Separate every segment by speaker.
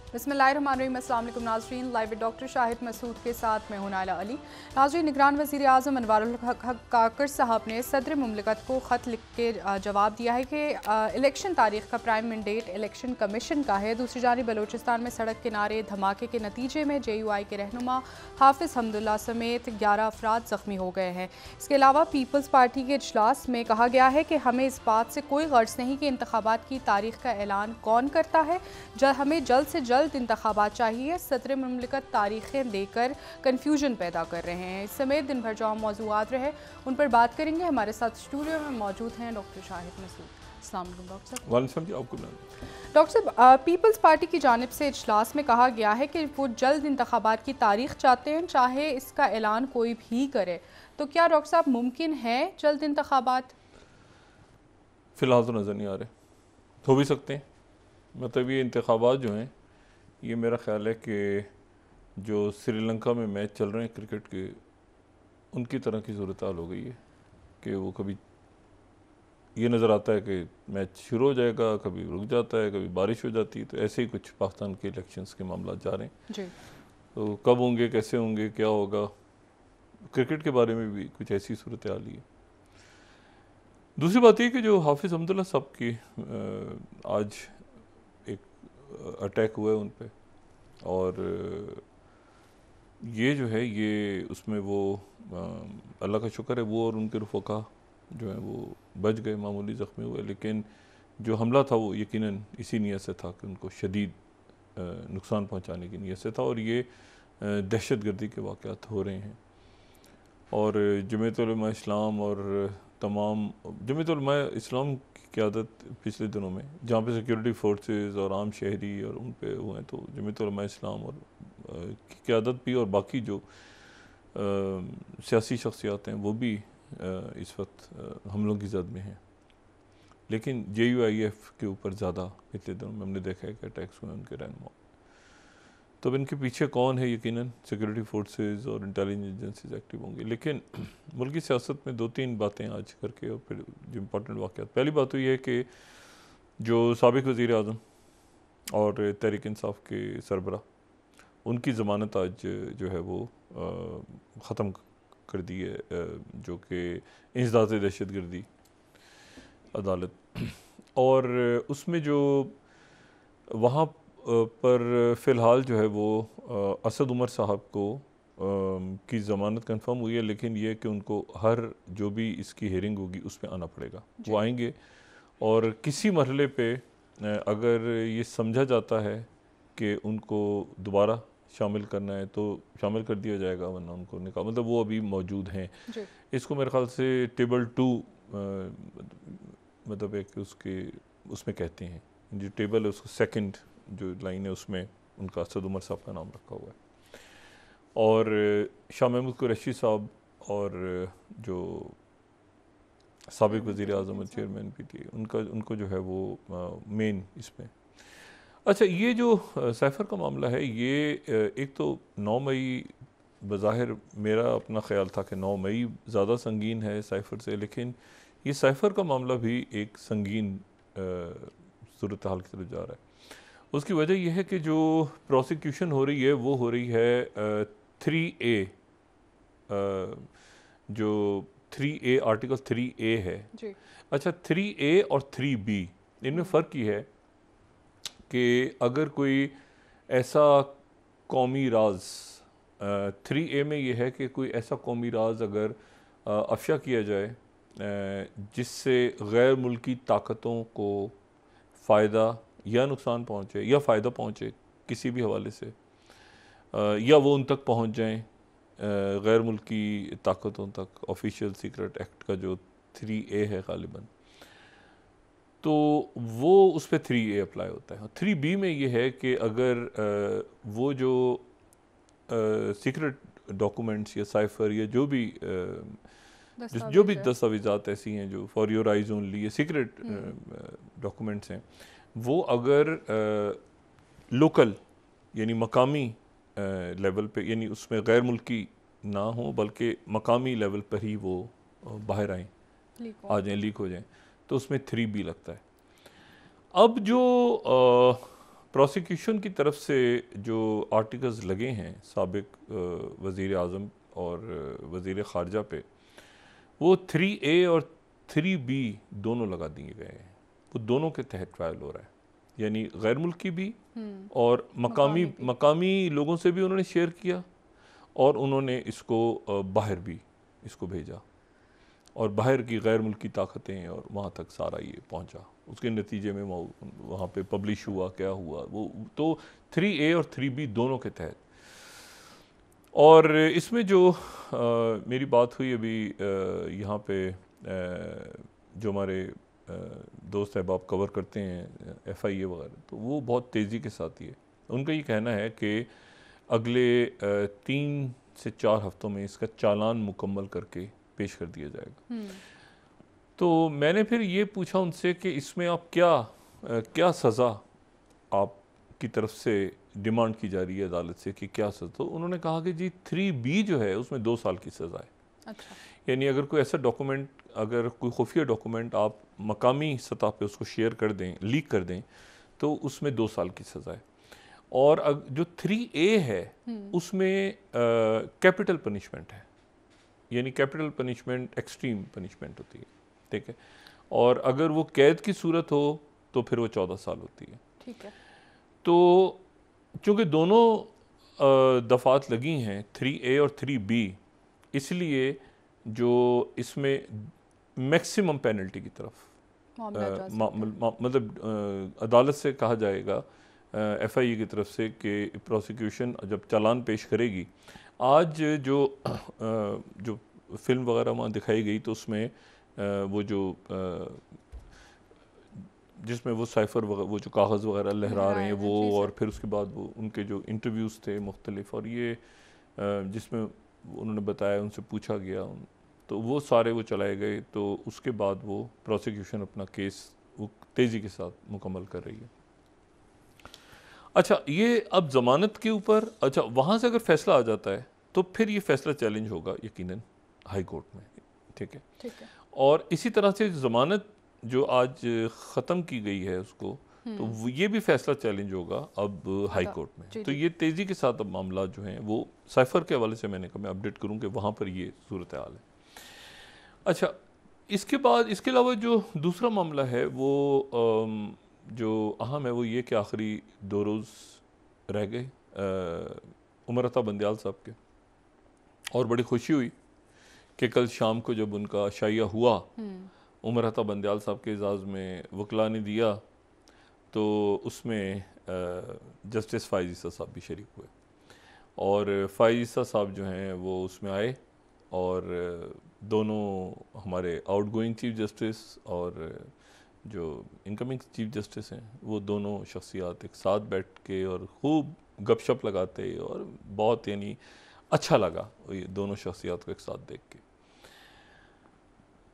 Speaker 1: बिस्मिल्लाहिर्रहमानिर्रहीम। अस्सलाम वालेकुम नाज़रीन, live with doctor Shahid Masood के साथ मैं हूं नाइला अली। नाज़रीन, निगरान वज़ीर आज़म अनवारुल हक काकर साहब ने सदर मुमलिकत को ख़त लिख के जवाब दिया है कि इलेक्शन तारीख का प्राइम मैंडेट इलेक्शन कमीशन का है। दूसरी जानिब बलोचिस्तान में सड़क किनारे धमाके के नतीजे में JUI के रहनुमा हाफिज़ हमदुल्ला समेत 11 अफराद ज़ख्मी हो गए हैं। इसके अलावा पीपल्स पार्टी के इजलास में कहा गया है कि हमें इस बात से कोई गर्ज नहीं कि इंतखाबात की तारीख का ऐलान कौन करता है, हमें जल्द से जल्द इंतखाबात चाहिए। सदर मुमलिकत तारीखें देकर कन्फ्यूजन पैदा कर रहे हैं। इस समेत दिन भर जो मौजूआत रहे उन पर बात करेंगे। हमारे साथ स्टूडियो में मौजूद हैं डॉक्टर शाहिद मसूद। अस्सलाम वालेकुम डॉक्टर साहब। डॉक्टर साहब, पीपल्स पार्टी की जानिब से इजलास में कहा गया है कि वो जल्द इंतखाबात की तारीख चाहते हैं, चाहे इसका ऐलान कोई भी करे। तो क्या डॉक्टर साहब मुमकिन है जल्द इंतखाबात?
Speaker 2: फ़िलहाल तो नज़र नहीं आ रहे, हो भी सकते हैं। मतलब ये इंतखाबात जो हैं, ये मेरा ख़्याल है कि जो श्रीलंका में मैच चल रहे हैं क्रिकेट के, उनकी तरह की सूरत हाल हो गई है कि वो कभी ये नज़र आता है कि मैच शुरू हो जाएगा, कभी रुक जाता है, कभी बारिश हो जाती है। तो ऐसे ही कुछ पाकिस्तान के इलेक्शंस के मामला जा रहे हैं
Speaker 1: जी।
Speaker 2: तो कब होंगे, कैसे होंगे, क्या होगा, क्रिकेट के बारे में भी कुछ ऐसी सूरत हाल ही है। दूसरी बात ये कि जो हाफिज़ हमदुल्ला साहब की आज एक अटैक हुआ है उन पे, और ये जो है ये उसमें वो अल्लाह का शुक्र है वो और उनके रफ़क़ा जो है वो बच गए, मामूली ज़ख्मी हुए। लेकिन जो हमला था वो यकीनन इसी नीयत से था कि उनको शदीद नुकसान पहुंचाने की नीयत से था, और ये दहशत गर्दी के वाक़यात हो रहे हैं। और जमीयत उलमा इस्लाम और तमाम जमीयत उलमा इस्लाम की क़यादत पिछले दिनों में, जहाँ पे सिक्योरिटी फोर्सेस और आम शहरी और उन पे हुए, तो जमीयत उलमा इस्लाम और की क़यादत भी और बाकी जो सियासी शख्सियात हैं वो भी इस वक्त हमलों की जद में हैं। लेकिन JUIF के ऊपर ज़्यादा पिछले दिनों में हमने देखा है कि अटैक्स हुए उनके रहनुमा। तो इनके पीछे कौन है? यकीनन सिक्योरिटी फोर्सेस और इंटेलिजेंस एजेंसीज एक्टिव होंगी। लेकिन मुल्की सियासत में दो तीन बातें आज करके और फिर जो इम्पोर्टेंट वाक़यात। पहली बात तो ये है कि जो साबिक़ वज़ीर आज़म और तहरीक इंसाफ के सरबरा, उनकी ज़मानत आज जो है वो ख़त्म कर दी है, जो कि इंसदाद दहशत गर्दी अदालत। और उसमें जो वहाँ पर फ़िलहाल जो है वो असद उमर साहब को की ज़मानत कंफर्म हुई है, लेकिन ये कि उनको हर जो भी इसकी हेयरिंग होगी उस पर आना पड़ेगा। वो आएंगे और किसी मरहले पे अगर ये समझा जाता है कि उनको दोबारा शामिल करना है तो शामिल कर दिया जाएगा, वरना उनको निकाल, मतलब वो अभी मौजूद हैं। इसको मेरे ख़्याल से टेबल 2 मतलब एक उसमें कहते हैं, जो टेबल है उसको सेकंड जो लाइन है उसमें उनका असद उमर साहब का नाम रखा हुआ है। और शाह महमूद कुरैशी साहब और जो साबिक़ वज़ीर आज़म और चेयरमैन PTA, उनको जो है वो मेन इसमें। अच्छा, ये जो साइफ़र का मामला है, ये एक तो 9 मई बज़ाहिर मेरा अपना ख़्याल था कि 9 मई ज़्यादा संगीन है साइफ़र से, लेकिन ये साइफ़र का मामला भी एक संगीन सूरत हाल की तरफ जा रहा है। उसकी वजह यह है कि जो प्रोसिक्यूशन हो रही है वो हो रही है 3A, जो 3A आर्टिकल 3A है जी। अच्छा, 3A और 3B इनमें फ़र्क ये है कि अगर कोई ऐसा कौमी राज, 3A में ये है कि कोई ऐसा कौमी राज अगर अफशा किया जाए जिससे गैर मुल्की ताकतों को फ़ायदा या नुकसान पहुँचे या फ़ायदा पहुँचे किसी भी हवाले से, या वो उन तक पहुँच जाएं गैर मुल्की ताकतों तक, ऑफिशियल सीक्रेट एक्ट का जो 3A है गालिबन, तो वो उस पर 3A अप्लाई होता है। 3B में ये है कि अगर वो जो सीक्रेट डॉक्यूमेंट्स या साइफ़र या जो भी दस्तावेज़ात ऐसी हैं जो फॉर योर आइज़ ओनली, ये सीक्रेट डॉक्यूमेंट्स हैं, वो अगर लोकल यानी मकामी लेवल पे, यानी उसमें गैर मुल्की ना हो बल्कि मकामी लेवल पर ही वो बाहर आएँ, आ जाएँ, लीक हो जाएँ, तो उसमें 3B लगता है। अब जो प्रोसिक्यूशन की तरफ से जो आर्टिकल्स लगे हैं साबिक वज़ीर आज़म और वज़ीर ख़ारजा पे, वो 3A और 3B दोनों लगा दिए गए हैं। वो दोनों के तहत ट्रायल हो रहा है, यानी गैर मुल्की भी और मकामी लोगों से भी उन्होंने शेयर किया और उन्होंने इसको बाहर भी इसको भेजा और बाहर की गैर मुल्की ताकतें और वहाँ तक सारा ये पहुँचा। उसके नतीजे में वहाँ पे पब्लिश हुआ, क्या हुआ वो तो 3A और 3B दोनों के तहत। और इसमें जो मेरी बात हुई अभी यहाँ पे जो हमारे दोस्त अहबाब कवर करते हैं FIA वगैरह, तो वो बहुत तेज़ी के साथ ही है। उनका ये कहना है कि अगले 3 से 4 हफ्तों में इसका चालान मुकम्मल करके पेश कर दिया जाएगा। तो मैंने फिर ये पूछा उनसे कि इसमें आप क्या सज़ा आपकी तरफ से डिमांड की जा रही है अदालत से कि क्या सज़ा, तो उन्होंने कहा कि जी 3B जो है उसमें 2 साल की सज़ा है।
Speaker 1: अच्छा।
Speaker 2: यानी अगर कोई ऐसा डॉक्यूमेंट, अगर कोई खुफिया डॉक्यूमेंट आप मकामी सतह पे उसको शेयर कर दें, लीक कर दें, तो उसमें 2 साल की सज़ा है। और जो 3A है उसमें कैपिटल पनिशमेंट है, यानी कैपिटल पनिशमेंट एक्सट्रीम पनिशमेंट होती है, ठीक है। और अगर वो कैद की सूरत हो तो फिर वो 14 साल होती है,
Speaker 1: ठीक है।
Speaker 2: तो चूँकि दोनों दफ़ात लगी हैं 3A और 3B, इसलिए जो इसमें मैक्सिमम पेनल्टी की तरफ मतलब अदालत से कहा जाएगा FIA की तरफ से कि प्रोसिक्यूशन जब चालान पेश करेगी, आज जो फिल्म वगैरह वहाँ दिखाई गई तो उसमें वो जो जिसमें वो साइफ़र वो जो कागज़ वगैरह लहरा रहे हैं वो, और फिर उसके बाद वो उनके जो इंटरव्यूज़ थे मुख्तलिफ, और ये जिसमें उन्होंने बताया, उनसे पूछा गया, तो वो सारे वो चलाए गए। तो उसके बाद वो प्रोसिक्यूशन अपना केस वो तेज़ी के साथ मुकम्मल कर रही है। अच्छा, ये अब ज़मानत के ऊपर, अच्छा वहाँ से अगर फ़ैसला आ जाता है तो फिर ये फ़ैसला चैलेंज होगा यकीनन हाई कोर्ट में, ठीक है। और इसी तरह से ज़मानत जो आज ख़त्म की गई है उसको, तो ये भी फ़ैसला चैलेंज होगा अब हाई कोर्ट में। तो ये तेज़ी के साथ अब मामला जो हैं वो साइफ़र के हवाले से मैंने कहा मैं अपडेट करूँ कि वहाँ पर ये सूरत हाल है। अच्छा, इसके बाद इसके अलावा जो दूसरा मामला है वो जो अहम है वो ये कि आखिरी 2 रोज़ रह गए उमर अता बंदयाल साहब के, और बड़ी खुशी हुई कि कल शाम को जब उनका शाइया हुआ, उमर अता बंदयाल साहब के एजाज़ में वकला ने दिया, तो उसमें जस्टिस फ़ाइज़ ईसा साहब भी शरीक हुए, और फ़ाइज़ ईसा साहब जो हैं वो उसमें आए, और दोनों हमारे आउटगोइंग चीफ जस्टिस और जो इनकमिंग चीफ जस्टिस हैं वो दोनों शख्सियात एक साथ बैठ के और खूब गपशप लगाते, और बहुत यानी अच्छा लगा ये दोनों शख्सियात को एक साथ देख के।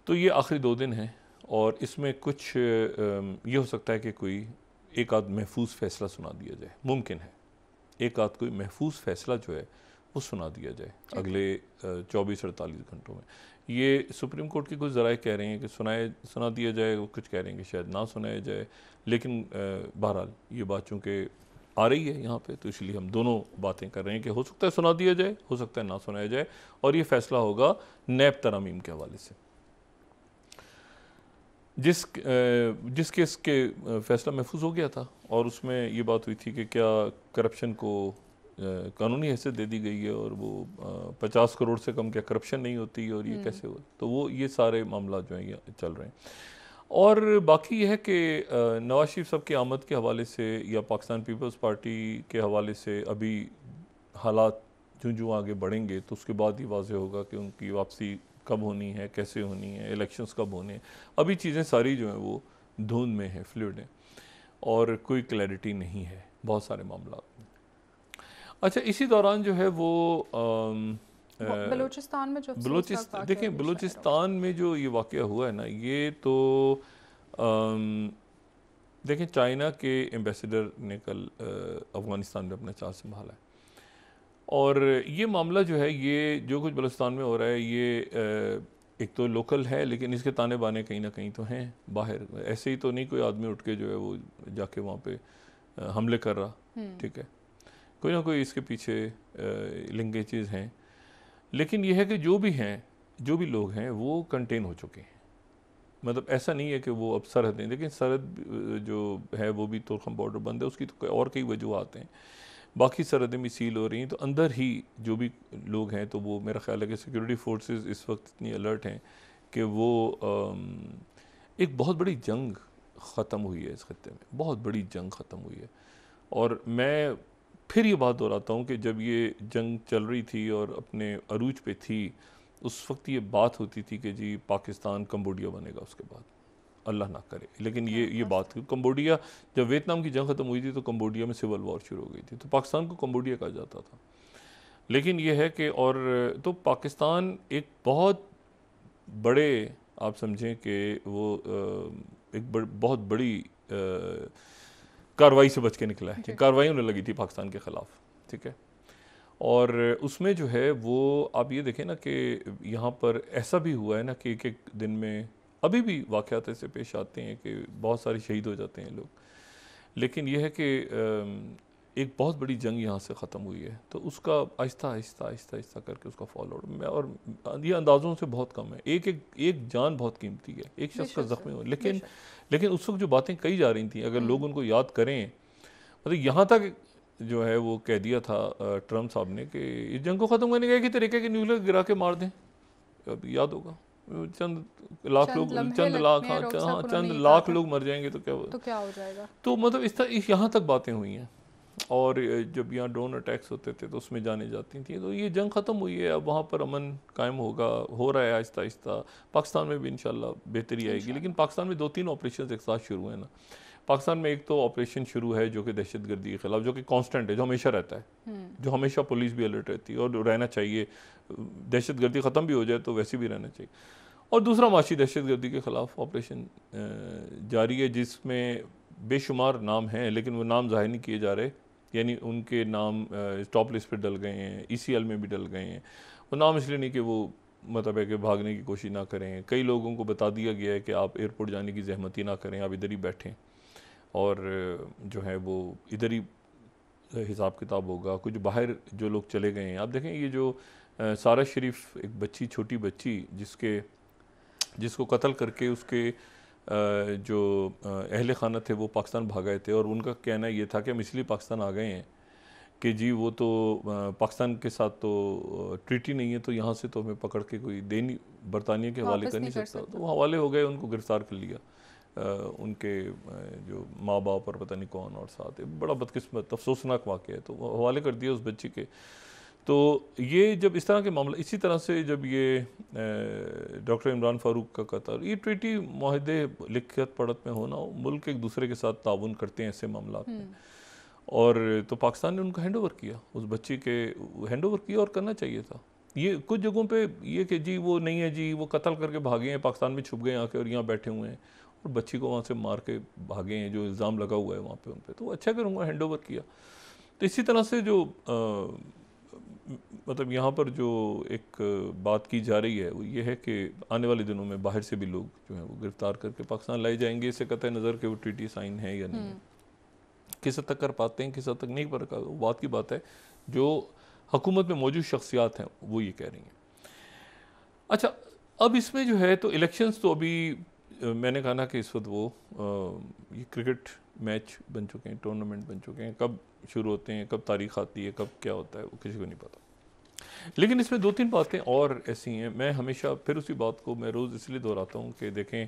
Speaker 2: तो ये आखिरी 2 दिन हैं, और इसमें कुछ ये हो सकता है कि कोई एक आध महफूज फ़ैसला सुना दिया जाए, मुमकिन है एक आध कोई महफूज फ़ैसला जो है वो सुना दिया जाए अगले 24-48 घंटों में। ये सुप्रीम कोर्ट के कुछ ज़राए कह रहे हैं कि सुना दिया जाए, कुछ कह रहे हैं कि शायद ना सुनाया जाए, लेकिन बहरहाल ये बात चूँकि आ रही है यहाँ पे, तो इसलिए हम दोनों बातें कर रहे हैं कि हो सकता है सुना दिया जाए, हो सकता है ना सुनाया जाए, और ये फ़ैसला होगा नैब तरामीम के हवाले से। जिस केस के फ़ैसला महफूज हो गया था, और उसमें ये बात हुई थी कि क्या करप्शन को कानूनी हैसियत दे दी गई है, और वो 50 करोड़ से कम क्या करप्शन नहीं होती, और ये कैसे हुआ, तो वो ये सारे मामला जो हैं ये चल रहे हैं। और बाकी ये है कि नवाज शरीफ साहब की आमद के हवाले से या पाकिस्तान पीपल्स पार्टी के हवाले से अभी हालात जो आगे बढ़ेंगे तो उसके बाद ही वाज़ेह होगा कि उनकी वापसी कब होनी है, कैसे होनी है, इलेक्शंस कब होने हैं। अभी चीज़ें सारी जो हैं वो धुंध में है, फ्लूइड है, और कोई क्लैरिटी नहीं है बहुत सारे मामला में। अच्छा, इसी दौरान जो है वो
Speaker 1: बलूचिस्तान में जो
Speaker 2: देखिए बलूचिस्तान में जो ये वाक़या हुआ है ना, ये तो देखें चाइना के एम्बेसडर ने कल अफ़गानिस्तान में अपना चार्ज संभाला है, और ये मामला जो है ये जो कुछ बलूचिस्तान में हो रहा है ये एक तो लोकल है, लेकिन इसके ताने बाने कहीं ना कहीं तो हैं बाहर। ऐसे ही तो नहीं कोई आदमी उठ के जो है वो जाके वहाँ पे हमले कर रहा, ठीक है, कोई ना कोई इसके पीछे लिंकेजेस हैं। लेकिन यह है कि जो भी हैं, जो भी लोग हैं वो कंटेन हो चुके हैं। मतलब ऐसा नहीं है कि वो अब सरहद नहीं, लेकिन सरहद जो है वो भी तोरखम बॉर्डर बंद है, उसकी तो और कई वजूहत हैं। बाकी सरहदें भी सील हो रही हैं, तो अंदर ही जो भी लोग हैं, तो वो मेरा ख्याल है कि सिक्योरिटी फोर्सेस इस वक्त इतनी अलर्ट हैं कि वो एक बहुत बड़ी जंग ख़त्म हुई है इस खत्ते में, बहुत बड़ी जंग ख़त्म हुई है। और मैं फिर ये बात दोहराता हूँ कि जब ये जंग चल रही थी और अपने अरूज पे थी, उस वक्त ये बात होती थी कि जी पाकिस्तान कंबोडिया बनेगा उसके बाद, अल्लाह ना करे। लेकिन ये बात कंबोडिया, जब वियतनाम की जंग ख़त्म हुई थी तो कंबोडिया में सिविल वॉर शुरू हो गई थी, तो पाकिस्तान को कंबोडिया कहा जाता था। लेकिन ये है कि और तो पाकिस्तान एक बहुत बड़े, आप समझें कि वो एक बहुत बड़ी कार्रवाई से बच के निकला है। कार्रवाई होने लगी थी पाकिस्तान के ख़िलाफ़, ठीक है। और उसमें जो है वो आप ये देखें ना कि यहाँ पर ऐसा भी हुआ है ना कि एक एक दिन में अभी भी वाक़यात ऐसे पेश आते हैं कि बहुत सारे शहीद हो जाते हैं लोग। लेकिन यह है कि एक बहुत बड़ी जंग यहाँ से ख़त्म हुई है, तो उसका आहिस्ता आहिस्ता आहिस्ता आहिस्ता करके उसका फॉलो आउट, और ये अंदाज़ों से बहुत कम है। एक जान बहुत कीमती है, एक शख्स का ज़ख्मी हो। लेकिन उस वक्त जो बातें कही जा रही थी, अगर लोग उनको याद करें, मतलब यहाँ तक जो है वो कह दिया था ट्रम्प साहब ने कि इस जंग को ख़त्म करने का एक ही तरीके के न्यूक्लियर गिरा के मार दें। अब याद होगा, चंद लाख लोग मर जाएंगे तो क्या हो जाएगा। तो मतलब इस तरह यहाँ तक बातें हुई हैं। और जब यहाँ ड्रोन अटैक्स होते थे तो उसमें जाने जाती थी। तो ये जंग ख़त्म हुई है, अब वहाँ पर अमन कायम होगा, हो रहा है आहिस्ता आहिस्ता। पाकिस्तान में भी इंशाल्लाह बेहतरी आएगी। लेकिन पाकिस्तान में 2-3 ऑपरेशन एक साथ शुरू हैं ना। पाकिस्तान में एक तो ऑपरेशन शुरू है जो कि दहशतगर्दी के ख़िलाफ़, जो कि कांस्टेंट है, जो हमेशा रहता है, जो हमेशा पुलिस भी अलर्ट रहती है और रहना चाहिए। दहशतगर्दी ख़त्म भी हो जाए तो वैसे भी रहना चाहिए। और दूसरा माशी दहशतगर्दी के ख़िलाफ़ ऑपरेशन जारी है, जिसमें बेशुमार नाम हैं, लेकिन वो नाम ज़ाहिर नहीं किए जा रहे। यानी उनके नाम टॉप लिस्ट पर डल गए हैं, ECL में भी डल गए हैं। वो नाम इसलिए नहीं कि वो मतलब है कि भागने की कोशिश ना करें। कई लोगों को बता दिया गया है कि आप एयरपोर्ट जाने की ज़हमत ही ना करें, आप इधर ही बैठें और जो है वो इधर ही हिसाब किताब होगा। कुछ बाहर जो लोग चले गए हैं, आप देखें ये जो सारा शरीफ एक बच्ची, छोटी बच्ची जिसको कत्ल करके उसके जो अहले खाना थे वो पाकिस्तान भाग गए थे, और उनका कहना ये था कि हम इसलिए पाकिस्तान आ गए हैं कि जी वो तो पाकिस्तान के साथ तो ट्रीटी नहीं है, तो यहाँ से तो हमें पकड़ के कोई दे नहीं, बरतानिया के हवाले कर नहीं सकता। तो वो हवाले हो गए, उनको गिरफ्तार कर लिया। उनके जो माँ बाप और पता नहीं कौन और साथ, बड़ा बदकिस्मत अफसोसनाक वाक़या है। तो वो हवाले कर दिया उस बच्ची के। तो ये जब इस तरह के मामला, इसी तरह से जब ये डॉक्टर इमरान फ़ारूक का कत्ल, ये ट्रीटी माहदे लिखत पढ़त में होना, मुल्क एक दूसरे के साथ ताउन करते हैं ऐसे मामला में। और तो पाकिस्तान ने उनको हैंड ओवर किया, उस बच्ची के हैंड ओवर किया, और करना चाहिए था। ये कुछ जगहों पे ये कि जी वो नहीं है, जी वो कत्ल करके भागे हैं, पाकिस्तान में छुप गए आके और यहाँ बैठे हुए हैं, और बच्ची को वहाँ से मार के भागे हैं, जो इल्ज़ाम लगा हुआ है वहाँ पे उन पर, तो अच्छा करूँगा हैंड ओवर किया। तो इसी तरह से जो मतलब यहाँ पर जो एक बात की जा रही है वो ये है कि आने वाले दिनों में बाहर से भी लोग जो हैं वो गिरफ्तार करके पाकिस्तान लाए जाएंगे। इससे कतई नज़र के वो ट्रीटी साइन है या नहीं, किस हद तक कर पाते हैं, किस हद तक नहीं कर, वो बात की बात है। जो हुकूमत में मौजूद शख्सियात हैं वो ये कह रही हैं। अच्छा, अब इसमें जो है तो इलेक्शंस तो अभी मैंने कहा ना कि इस वक्त वो ये क्रिकेट मैच बन चुके हैं, टूर्नामेंट बन चुके हैं। कब शुरू होते हैं, कब तारीख आती है, कब क्या होता है, वो किसी को नहीं पता। लेकिन इसमें 2-3 बातें और ऐसी हैं, मैं हमेशा फिर उसी बात को मैं रोज़ इसलिए दोहराता हूँ कि देखें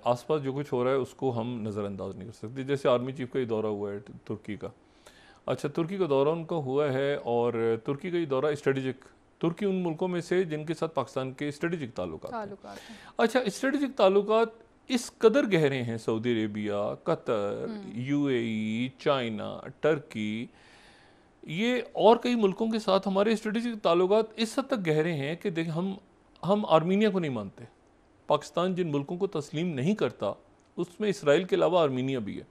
Speaker 2: आसपास जो कुछ हो रहा है उसको हम नज़रअंदाज नहीं कर सकते। जैसे आर्मी चीफ का ही दौरा हुआ है तुर्की का। अच्छा, तुर्की का दौरा उनका हुआ है, और तुर्की का ये दौरा स्ट्रेटेजिक, तुर्की उन मुल्कों में से जिनके साथ पाकिस्तान के स्ट्रेटेजिक ताल्लुकात हैं। अच्छा, स्ट्रेटेजिक ताल्लुकात इस कदर गहरे हैं, Saudi Arabia, Qatar, UAE, China, Turkey, ये और कई मुल्कों के साथ हमारे स्ट्रेटेजिक ताल्लुकात इस हद तक गहरे हैं कि देखें हम आर्मीनिया को नहीं मानते। पाकिस्तान जिन मुल्कों को तस्लीम नहीं करता उसमें इसराइल के अलावा आर्मीनिया भी है,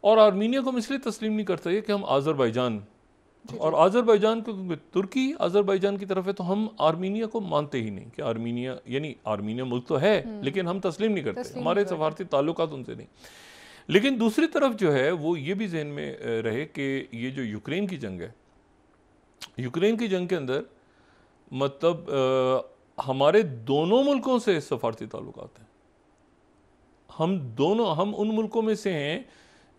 Speaker 2: और आर्मीनिया को हम इसलिए तस्लीम नहीं करता है कि हम आज़रबाईजान, और आज़रबाईजान को तुर्की आज़रबाईजान की तरफ है, तो हम आर्मीनिया को मानते ही नहीं कि आर्मीनिया, यानी आर्मीनिया मुल्क तो है लेकिन हम तस्लीम नहीं करते, हमारे सफारती ताल्लुकात उनसे नहीं। लेकिन दूसरी तरफ जो है वो ये भी जहन में रहे कि ये जो यूक्रेन की जंग है, यूक्रेन की जंग के अंदर मतलब हमारे दोनों मुल्कों से सफारती ताल्लुकात हैं। हम उन मुल्कों में से हैं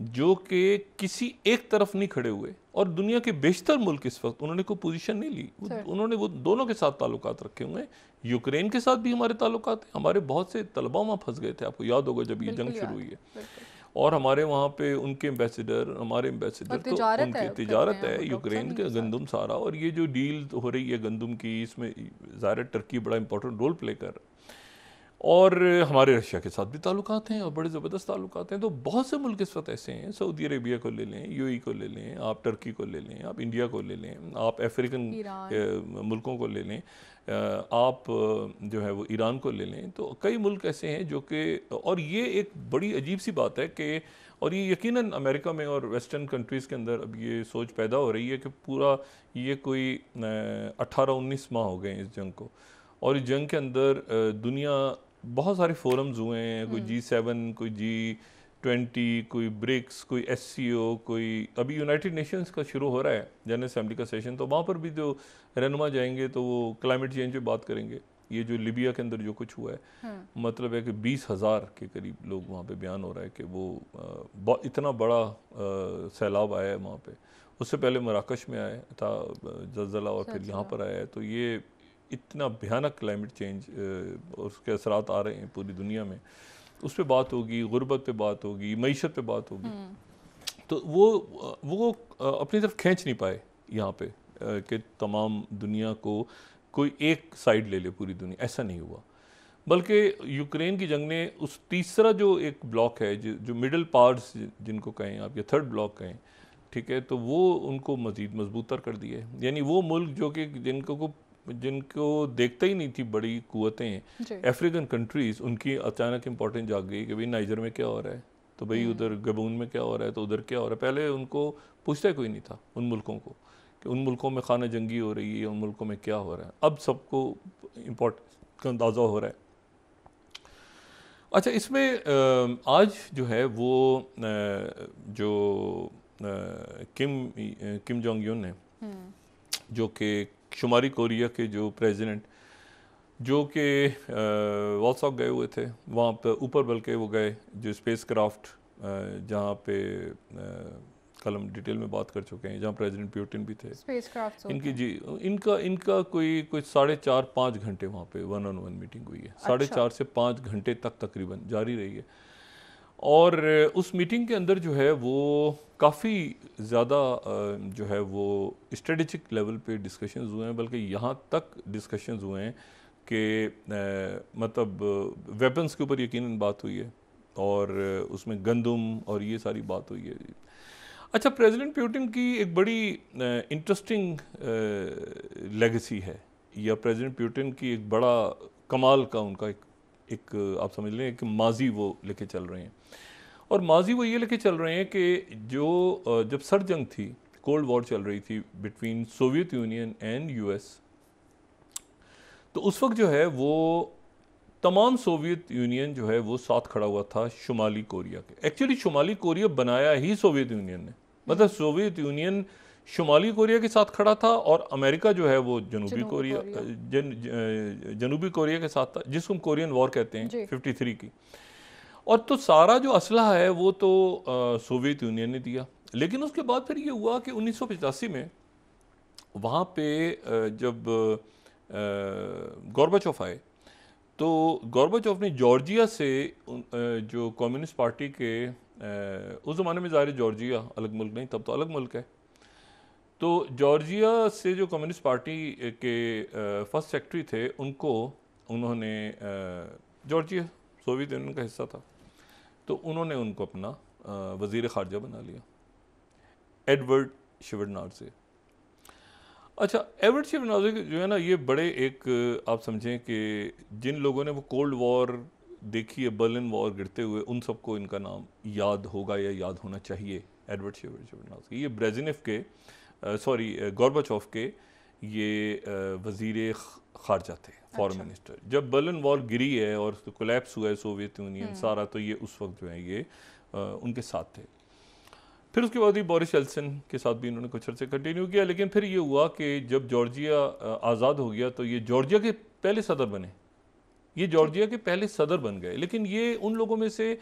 Speaker 2: जो कि किसी एक तरफ नहीं खड़े हुए, और दुनिया के बेशतर मुल्क इस वक्त उन्होंने कोई पोजीशन नहीं ली, उन्होंने वो दोनों के साथ ताल्लुकात रखे हुए हैं। यूक्रेन के साथ भी हमारे ताल्लुकात हैं, हमारे बहुत से तलबा वहाँ फंस गए थे, आपको याद होगा जब ये जंग शुरू हुई है, और हमारे वहाँ पे उनके एम्बेसडर, हमारे एम्बेसडर, तो उनकी तिजारत है यूक्रेन के गंदम सारा, और ये जो डील हो रही है गंदम की, इसमें ज़ाहिर टर्की बड़ा इंपॉर्टेंट रोल प्ले कर रहा है, और हमारे रशिया के साथ भी ताल्लुकात हैं और बड़े ज़बरदस्त ताल्लुकात हैं। तो बहुत से मुल्क इस वक्त ऐसे हैं, सऊदी अरेबिया को ले लें, यूएई को ले लें, आप टर्की को ले लें, आप इंडिया को ले लें, आप अफ्रीकन मुल्कों को ले लें, आप जो है वो ईरान को ले लें। तो कई मुल्क ऐसे हैं जो कि, और ये एक बड़ी अजीब सी बात है कि, और ये यकीनन अमेरिका में और वेस्टर्न कंट्रीज़ के अंदर अब ये सोच पैदा हो रही है कि पूरा ये कोई 18-19 माह हो गए इस जंग को, और इस जंग के अंदर दुनिया बहुत सारे फोरम्स हुए हैं, कोई G7, कोई G20, कोई ब्रिक्स, कोई SCO, कोई अभी यूनाइटेड नेशंस का शुरू हो रहा है जनरल असेंबली का सेशन, तो वहाँ पर भी जो रहनुमा जाएंगे तो वो क्लाइमेट चेंज पे बात करेंगे। ये जो लिबिया के अंदर जो कुछ हुआ है, मतलब है कि 20,000 के करीब लोग वहाँ पे बयान हो रहा है कि वो इतना बड़ा सैलाब आया है वहाँ पे। उससे पहले मराकश में आया था ज़लज़ला, और फिर यहाँ पर आया है। तो ये इतना भयानक क्लाइमेट चेंज और उसके असरात आ रहे हैं पूरी दुनिया में, उस पर बात होगी, गुर्बत पे बात होगी, मईशत पे बात होगी। तो वो अपनी तरफ खींच नहीं पाए यहाँ पे कि तमाम दुनिया को कोई एक साइड ले ले पूरी दुनिया, ऐसा नहीं हुआ। बल्कि यूक्रेन की जंग ने उस तीसरा जो एक ब्लॉक है, जो मिडल पावर्स जिनको कहें आप, या थर्ड ब्लॉक कहें, ठीक है, तो वो उनको मज़ीद मजबूत तर कर दिया है। यानी वो मुल्क जो कि जिनको देखते ही नहीं थी बड़ी कुव्वतें, अफ्रीकन कंट्रीज़, उनकी अचानक इंपॉर्टेंस जाग गई कि भाई नाइजर में क्या हो रहा है, तो भाई उधर गबून में क्या हो रहा है, तो उधर क्या हो रहा है। पहले उनको पूछता कोई नहीं था उन मुल्कों को कि उन मुल्कों में खाना जंगी हो रही है, उन मुल्कों में क्या हो रहा है। अब सबको इम्पोर्टेंस का अंदाज़ा हो रहा है। अच्छा, इसमें आज जो है वो जो किम जोंग यून है, जो कि शुमारी कोरिया के जो प्रेसिडेंट, जो कि वॉल्सॉक गए हुए थे, वहाँ पर ऊपर बल्कि वो गए जो स्पेस क्राफ्ट, जहाँ पे कल हम डिटेल में बात कर चुके हैं, जहाँ प्रेसिडेंट पुतिन भी थे। इनकी जी इनका कोई 4.5-5 घंटे वहाँ पे 1-on-1 मीटिंग हुई है। 4.5 से 5 घंटे तक तकरीबन जारी रही है। और उस मीटिंग के अंदर जो है वो काफ़ी ज़्यादा जो है वो स्ट्रेटेजिक लेवल पे डिस्कशंस हुए हैं, बल्कि यहाँ तक डिस्कशंस हुए हैं कि मतलब वेपन्स के ऊपर यकीनन बात हुई है, और उसमें गंदम और ये सारी बात हुई है। अच्छा, प्रेसिडेंट पुतिन की एक बड़ी इंटरेस्टिंग लेगेसी है, या प्रेसिडेंट पुतिन की एक बड़ा कमाल का उनका एक आप समझ लें कि माजी वो लेके चल रहे हैं। और माजी वो ये लेके चल रहे हैं कि जो जब सर जंग थी, कोल्ड वॉर चल रही थी between Soviet union and US, तो उस वक्त जो है वो तमाम सोवियत यूनियन जो है वो साथ खड़ा हुआ था शुमाली कोरिया के। एक्चुअली शुमाली कोरिया बनाया ही सोवियत यूनियन ने, मतलब सोवियत यूनियन शुमाली कोरिया के साथ खड़ा था, और अमेरिका जो है वो जनूबी कोरिया के साथ था, जिसको हम कोरियन वॉर कहते हैं 53 की। और तो सारा जो असलहा है वो तो सोवियत यूनियन ने दिया। लेकिन उसके बाद फिर ये हुआ कि 1985 में वहाँ पे जब गोर्बाचोव आए, तो गोर्बाचोव ने जॉर्जिया से जो कम्युनिस्ट पार्टी के उस ज़माने में ज़ाहिर जॉर्जिया अलग मुल्क नहीं, तब तो अलग मुल्क है, तो जॉर्जिया से जो कम्युनिस्ट पार्टी के फर्स्ट सेक्रेटरी थे, उन्होंने जॉर्जिया सोवियत यूनियन का हिस्सा था, तो उन्होंने उनको अपना वज़ीर ख़ारजा बना लिया, एडवर्ड शेवरनाडज़े। अच्छा, एडवर्ड शेवरनाडज़े जो है ना, ये बड़े एक आप समझें कि जिन लोगों ने वो कोल्ड वॉर देखी है, बर्लिन वॉर गिरते हुए, उन सबको इनका नाम याद होगा या याद होना चाहिए, एडवर्ड शेवरनाडज़े। ये ब्रेज़नेव के गोर्बाचोव के ये वज़ीर ख़ारजा थे, फॉरेन मिनिस्टर। जब बर्लिन वॉल गिरी है और कोलैप्स हुआ है सोवियत यूनियन सारा, तो ये उस वक्त जो है ये उनके साथ थे। फिर उसके बाद ही बोरिस येल्सिन के साथ भी इन्होंने कुछ अर्से कंटिन्यू किया, लेकिन फिर ये हुआ कि जब जॉर्जिया आज़ाद हो गया तो ये जॉर्जिया के पहले सदर बने, ये जॉर्जिया के पहले सदर बन गए। लेकिन ये उन लोगों में से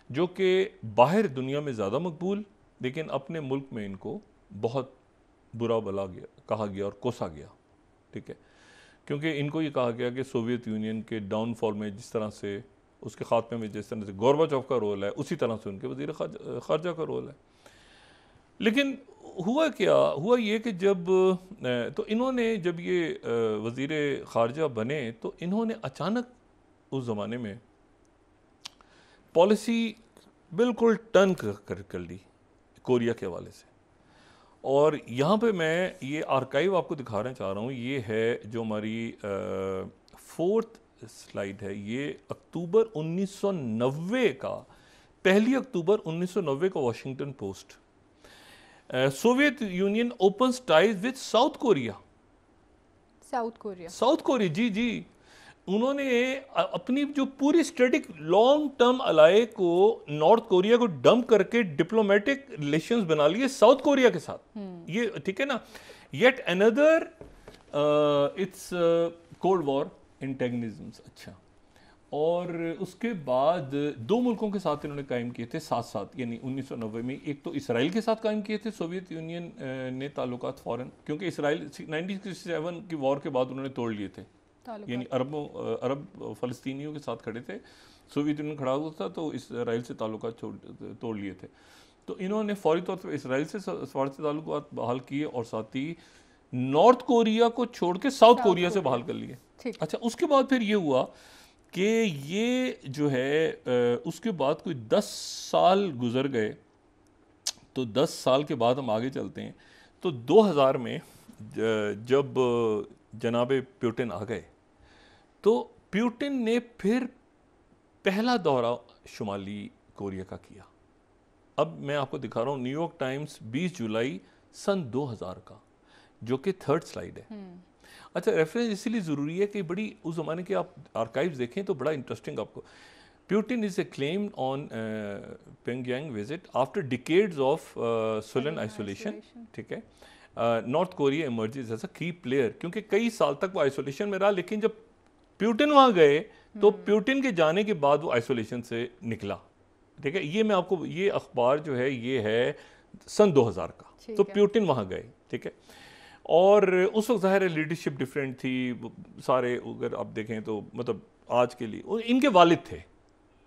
Speaker 2: जो कि बाहर दुनिया में ज़्यादा मकबूल, लेकिन अपने मुल्क में इनको बहुत बुरा भला गया, कहा गया और कोसा गया, ठीक है, क्योंकि इनको ये कहा गया कि सोवियत यूनियन के डाउनफॉल में जिस तरह से, उसके खात्मे में जिस तरह से गोर्बाचोव का रोल है, उसी तरह से उनके वज़ीर ख़ारजा का रोल है। लेकिन हुआ क्या, हुआ ये कि जब तो इन्होंने जब ये वज़ीर ख़ारजा बने तो इन्होंने अचानक उस ज़माने में पॉलिसी बिल्कुल टर्न कर ली कोरिया के हवाले से। और यहाँ पे मैं ये आर्काइव आपको दिखाना चाह रहा हूँ, ये है जो हमारी 4th स्लाइड है, ये अक्टूबर 1990 का, 1 अक्टूबर 1990 का Washington Post. Soviet Union opens ties with South Korea. South Korea, जी जी। उन्होंने अपनी जो पूरी स्ट्रेटिक लॉन्ग टर्म अलाय को, नॉर्थ कोरिया को डंप करके डिप्लोमेटिक रिलेशंस बना लिए साउथ कोरिया के साथ। ये ठीक है ना, yet another it's cold war antagonisms. अच्छा, और उसके बाद 2 मुल्कों के साथ इन्होंने कायम किए थे साथ साथ, यानी 1990 में एक तो इसराइल के साथ कायम किए थे सोवियत यूनियन ने ताल्लुकात फ़ौरन, क्योंकि इसराइल 1967 की वॉर के बाद उन्होंने तोड़ लिए थे, यानी अरब फ़लस्तीनियों के साथ खड़े थे, सोवियत यूनियन खड़ा हुआ था तो इसराइल से ताल्लुकात तोड़ लिए थे। तो इन्होंने फौरी तौर पर इसराइल से सफारती ताल्लुकात बहाल किए और साथ ही नॉर्थ कोरिया को छोड़ के साउथ कोरिया से बहाल कर लिए। अच्छा, उसके बाद फिर ये हुआ कि ये जो है उसके बाद कोई 10 साल गुजर गए। तो 10 साल के बाद हम आगे चलते हैं, तो 2000 में जब जनाबे प्यूटिन आ गए, तो प्यूटिन ने फिर पहला दौरा शुमाली कोरिया का किया। अब मैं आपको दिखा रहा हूँ न्यूयॉर्क टाइम्स 20 जुलाई सन 2000 का, जो कि 3rd स्लाइड है। अच्छा, रेफरेंस इसीलिए ज़रूरी है कि बड़ी उस ज़माने के आप आर्काइव्स देखें तो बड़ा इंटरेस्टिंग आपको। Putin is claimed on Pyongyang visit after decades of sullen isolation, ठीक है। North Korea emerges as a key player, क्योंकि कई साल तक वो आइसोलेशन में रहा, लेकिन जब प्यूटिन वहाँ गए तो प्यूटिन के जाने के बाद वो आइसोलेशन से निकला, ठीक है। ये मैं आपको, ये अखबार जो है ये है सन 2000 का, तो प्यूटिन वहाँ गए, ठीक है। और उस वक्त ज़ाहिर है लीडरशिप डिफरेंट थी सारे, अगर आप देखें तो मतलब आज के लिए इनके वालिद थे,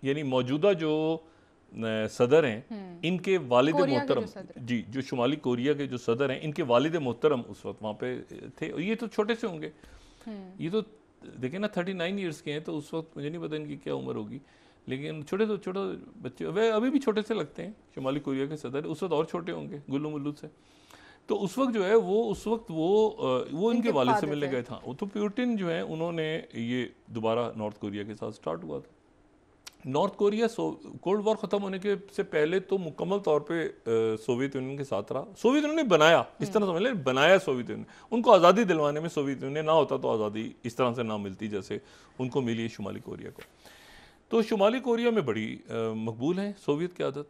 Speaker 2: यानी मौजूदा जो सदर हैं इनके वालिद मोहतरम, जी, जो शुमाली कोरिया के जो सदर हैं इनके वालिद मोहतरम उस वक्त वहाँ पे थे। ये तो छोटे से होंगे, ये तो देखें ना 39 ईयर्स के हैं, तो उस वक्त मुझे नहीं पता इनकी क्या उम्र होगी, लेकिन छोटे बच्चे, वह अभी भी छोटे से लगते हैं। शुमाली कोरिया के सदर उस वक्त और छोटे होंगे गुल्लू मुल्लू से। तो उस वक्त जो है वो इनके वालिद से मिलने गए था। तो प्यूटिन जो है उन्होंने ये दोबारा नॉर्थ कोरिया के साथ स्टार्ट हुआ था। नॉर्थ कोरिया कोल्ड वॉर ख़त्म होने के से पहले तो मुकम्मल तौर पे सोवियत यूनियन के साथ रहा। सोवियत यूनियन ने बनाया, इस तरह समझ लें, बनाया सोवियत यूनियन। उनको आज़ादी दिलवाने में सोवियत यूनियन ना होता तो आज़ादी इस तरह से ना मिलती जैसे उनको मिली शुमाली कोरिया को। तो शुमाली कोरिया में बड़ी मकबूल है सोवियत की आदत।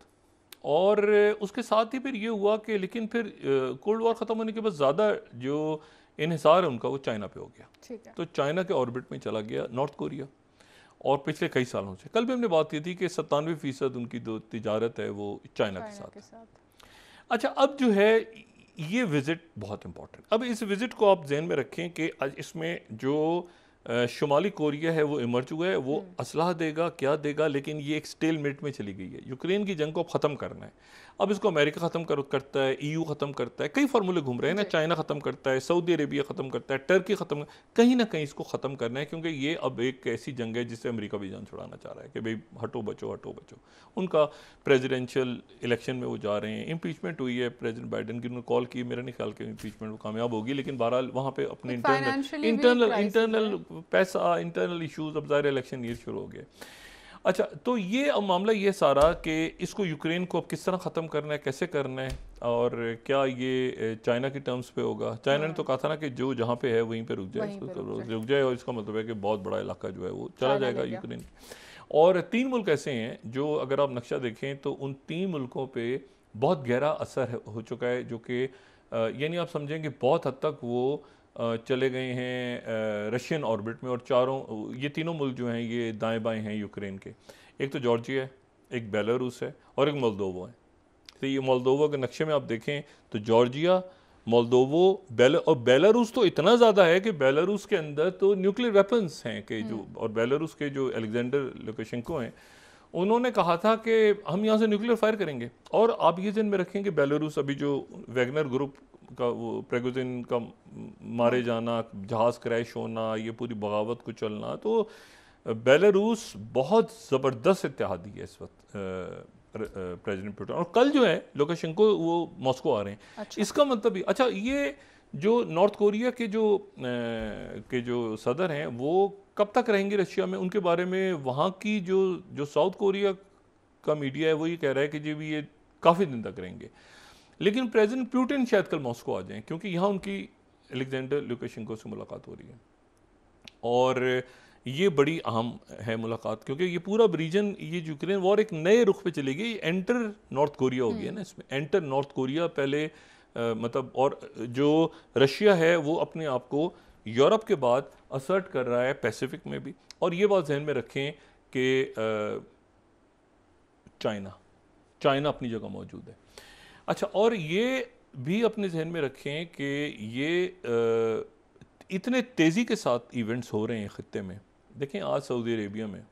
Speaker 2: और उसके साथ ही फिर ये हुआ कि लेकिन फिर कोल्ड वॉर ख़त्म होने के बाद ज़्यादा जो इन्हिसार है उनका वो चाइना पे हो गया। तो चाइना के ऑर्बिट में चला गया नॉर्थ कोरिया, और पिछले कई सालों से, कल भी हमने बात की थी कि 97% उनकी जो तिजारत है वो चाइना के साथ। अच्छा, अब जो है ये विज़िट बहुत इंपॉर्टेंट। अब इस विज़िट को आप जहन में रखें कि इसमें जो शुमाली कोरिया है वो इमर्ज हुआ है, वो असलाह देगा, क्या देगा, लेकिन ये एक स्टेलमेट में चली गई है। यूक्रेन की जंग को ख़त्म करना है। अब इसको अमेरिका ख़त्म करता है, EU ख़त्म करता है, कई फार्मूले घूम रहे हैं ना, चाइना ख़त्म करता है, सऊदी अरेबिया ख़त्म करता है, टर्की ख़त्म, कहीं ना कहीं इसको ख़त्म करना है, क्योंकि ये अब एक ऐसी जंग है जिससे अमेरिका भी जान छुड़ाना चाह रहा है कि भाई हटो बचो हटो बचो। उनका प्रेजिडेंशियल इलेक्शन में वो जा रहे हैं, इम्पीचमेंट हुई है प्रेजिडेंट बाइडन की, उन्होंने कॉल की, मेरा नहीं ख्याल कि इम्पीचमेंट कामयाब होगी, लेकिन बहरहाल वहाँ पर अपने इंटरनल पैसा, इंटरनल इशूज़, अब ज़ाहिर इलेक्शन ईयर शुरू हो गए। अच्छा, तो ये अब मामला ये सारा कि इसको यूक्रेन को अब किस तरह ख़त्म करना है, कैसे करना है, और क्या ये चाइना की टर्म्स पे होगा? चाइना ने तो कहा था ना कि जो जहाँ पे है वहीं पे रुक जाए,
Speaker 1: वहीं पे रुक जाए।
Speaker 2: रुक जाए, और इसका मतलब है कि बहुत बड़ा इलाका जो है वो चला
Speaker 1: चाइना
Speaker 2: जाएगा
Speaker 1: ले गया।
Speaker 2: यूक्रेन। और 3 मुल्क ऐसे हैं जो अगर आप नक्शा देखें तो उन 3 मुल्कों पे बहुत गहरा असर हो चुका है, जो कि यानी आप समझें कि बहुत हद तक वो चले गए हैं रशियन ऑर्बिट में। और ये तीनों मुल्क जो हैं ये दाएं बाएं हैं यूक्रेन के। एक तो जॉर्जिया है, एक बेलारूस है और एक मोल्दोवा है। तो ये मोल्दोवा के नक्शे में आप देखें तो जॉर्जिया, मोल्दोवो, और बेलारूस तो इतना ज़्यादा है कि बेलारूस के अंदर तो न्यूक्लियर वेपन्स हैं कि जो, और बेलारूस के जो अलेक्जेंडर लुकाशेंको हैं उन्होंने कहा था कि हम यहाँ से न्यूक्लियर फायर करेंगे। और आप ये ध्यान में रखें कि बेलारूस अभी जो वैगनर ग्रुप का वो प्रेगोजिन का मारे जाना, जहाज़ क्रैश होना, ये पूरी बगावत को चलना, तो बेलारूस बहुत ज़बरदस्त इत्तेहादी है इस वक्त प्रेसिडेंट पुतिन। और कल जो है लुकाशेंको वो मॉस्को आ रहे हैं।
Speaker 1: अच्छा।
Speaker 2: इसका मतलब भी अच्छा, ये जो नॉर्थ कोरिया के जो सदर हैं वो कब तक रहेंगे रशिया में, उनके बारे में वहाँ की जो साउथ कोरिया का मीडिया है वो ये कह रहा है कि जी भी ये काफ़ी दिन तक रहेंगे। लेकिन प्रेसिडेंट पुतिन शायद कल मॉस्को आ जाएं, क्योंकि यहाँ उनकी अलेक्जेंडर लुकाशेंको से मुलाकात हो रही है। और ये बड़ी अहम है मुलाकात, क्योंकि ये पूरा रीजन, ये यूक्रेन वॉर एक नए रुख पे चली गई। एंटर नॉर्थ कोरिया हो गया ना इसमें, एंटर नॉर्थ कोरिया पहले मतलब। और जो रशिया है वो अपने आप को यूरोप के बाद असर्ट कर रहा है पैसिफिक में भी। और ये बात जहन में रखें कि चाइना अपनी जगह मौजूद है। अच्छा, और ये भी अपने जहन में रखें कि ये इतने तेज़ी के साथ इवेंट्स हो रहे हैं खित्ते में। देखें आज सऊदी अरेबिया में,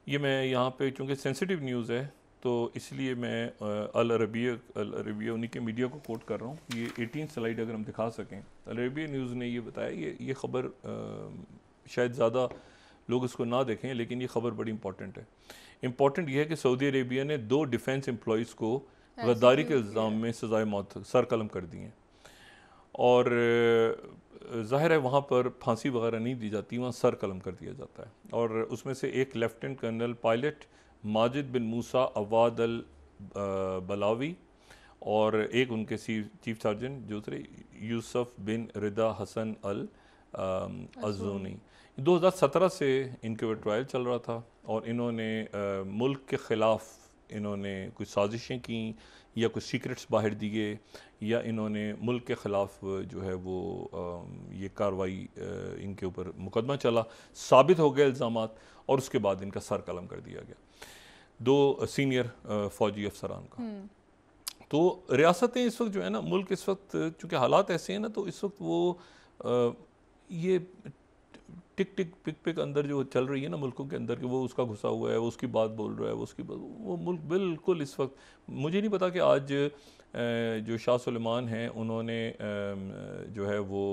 Speaker 2: ये मैं यहाँ पे चूँकि सेंसिटिव न्यूज़ है तो इसलिए मैं अल अरबिया उन्हीं के मीडिया को कोट कर रहा हूँ। ये 18 स्लाइड अगर हम दिखा सकें, अल अरबिया न्यूज़ ने ये बताया, ये ख़बर शायद ज़्यादा लोग इसको ना देखें, लेकिन ये ख़बर बड़ी इंपॉर्टेंट है। इंपॉर्टेंट ये है कि सऊदी अरेबिया ने 2 डिफेंस एम्प्लॉयज़ को गद्दारी के इल्ज़ाम में सज़ाए मौत सर कलम कर दी हैं। और ज़ाहिर है वहाँ पर फांसी वगैरह नहीं दी जाती, वहाँ सर कलम कर दिया जाता है। और उसमें से एक लेफ्टिनेंट कर्नल पायलट माजिद बिन मूसा अवाद अल बलावी और एक उनके चीफ सर्जन दूसरे यूसुफ बिन रिदा हसन अल अज़ूनी। 2017 से इनके ऊपर ट्रायल चल रहा था और इन्होंने मुल्क के ख़िलाफ़ इन्होंने कुछ साजिशें की या कुछ सीक्रेट्स बाहर दिए, या इन्होंने मुल्क के ख़िलाफ़ जो है वो ये कार्रवाई, इनके ऊपर मुकदमा चला, साबित हो गए इल्ज़ामात, और उसके बाद इनका सर कलम कर दिया गया 2 सीनियर फ़ौजी अफसरान का। तो रियासतें इस वक्त जो है ना, मुल्क इस वक्त चूँकि हालात ऐसे हैं ना, तो इस वक्त वो ये टिक टिक पिक पिक अंदर जो चल रही है ना मुल्कों के अंदर, कि वो उसका घुसा हुआ है, वो उसकी बात बोल रहा है, वो मुल्क बिल्कुल इस वक्त, मुझे नहीं पता कि आज जो शाह सुलेमान हैं उन्होंने जो है वो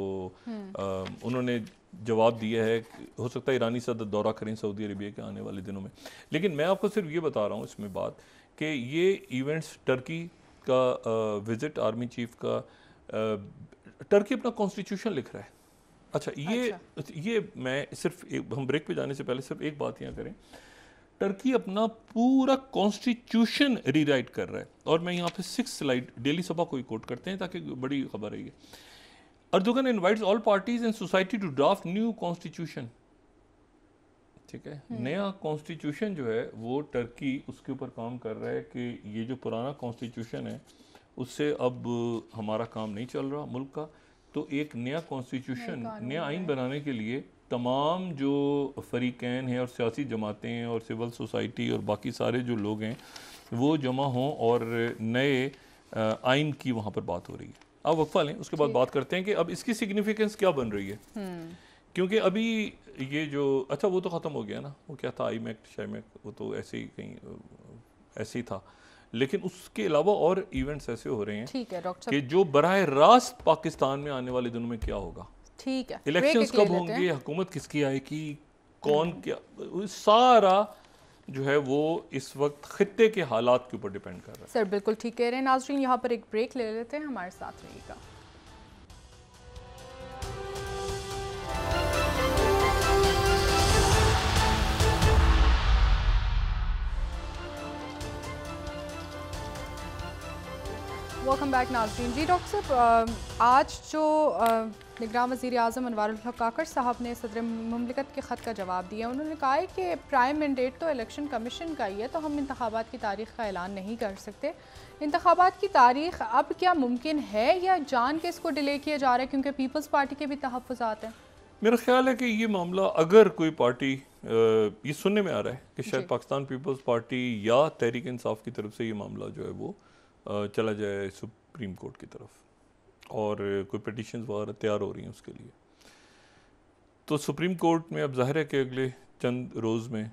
Speaker 2: उन्होंने जवाब दिया है। हो सकता है ईरानी सदर दौरा करें सऊदी अरबिया के आने वाले दिनों में। लेकिन मैं आपको सिर्फ ये बता रहा हूँ इसमें बात कि ये इवेंट्स, टर्की का विज़िट आर्मी चीफ का, टर्की अपना कॉन्स्टिट्यूशन लिख रहा है। अच्छा, ये मैं सिर्फ हम ब्रेक पे जाने से पहले सिर्फ एक बात यहाँ करें, टर्की अपना पूरा कॉन्स्टिट्यूशन रीराइट कर रहा है। और मैं यहाँ पे 6 स्लाइड डेली सभा को ही कोट करते हैं ताकि बड़ी खबर है ये। Erdogan invites all parties in society to draft new constitution. ठीक है, नया कॉन्स्टिट्यूशन जो है वो टर्की उसके ऊपर काम कर रहा है कि ये जो पुराना कॉन्स्टिट्यूशन है उससे अब हमारा काम नहीं चल रहा मुल्क का, तो एक नया कॉन्स्टिट्यूशन, नया आइन बनाने के लिए तमाम जो फरीकैन हैं और सियासी जमातें हैं और सिविल सोसाइटी और बाकी सारे जो लोग हैं वो जमा हों और नए आइन की वहाँ पर बात हो रही है। आप वक्फा लें, उसके बाद बात करते हैं कि अब इसकी सिग्निफिकेंस क्या बन रही है। क्योंकि अभी ये जो, अच्छा वो तो ख़त्म हो गया ना, वो क्या था आई मैक्ट शाइमैक, वो तो ऐसे ही कहीं ऐसे ही था। लेकिन उसके अलावा और इवेंट्स ऐसे हो रहे हैं, ठीक है डॉक्टर, कि जो बराह रास्त पाकिस्तान में आने वाले दिनों में क्या होगा। ठीक है, इलेक्शंस कब होंगे, हुकूमत किसकी आएगी, कौन क्या, सारा जो है वो इस वक्त खित्ते के हालात के ऊपर डिपेंड कर रहा है।
Speaker 1: सर बिल्कुल ठीक कह रहे हैं। नाज़रीन यहाँ पर एक ब्रेक ले लेते हैं, हमारे साथ रहिएगा। वेलकम बैक नाज़रीन। जी डॉक्टर साहब, आज जो निगरान वज़ीर आज़म अनवारुल हक काकड़ साहब ने सदर मुमलिकत के ख़त का जवाब दिया। उन्होंने कहा है कि प्राइम मैंडेट तो इलेक्शन कमीशन का ही है, तो हम इंतखाबात की तारीख़ का ऐलान नहीं कर सकते। इंतखाबात की तारीख़ अब क्या मुमकिन है या जान के इसको डिले किया जा रहा है क्योंकि पीपल्स पार्टी के भी तहफ़्फ़ुज़ात हैं?
Speaker 2: मेरा ख्याल है कि ये मामला अगर कोई पार्टी ये सुनने में आ रहा है कि शायद पाकिस्तान पीपल्स पार्टी या तहरीक इंसाफ की तरफ से ये मामला जो है वो चला जाए सुप्रीम कोर्ट की तरफ और कोई पिटिशन वगैरह तैयार हो रही हैं उसके लिए, तो सुप्रीम कोर्ट में अब जाहिर है कि अगले चंद रोज़ में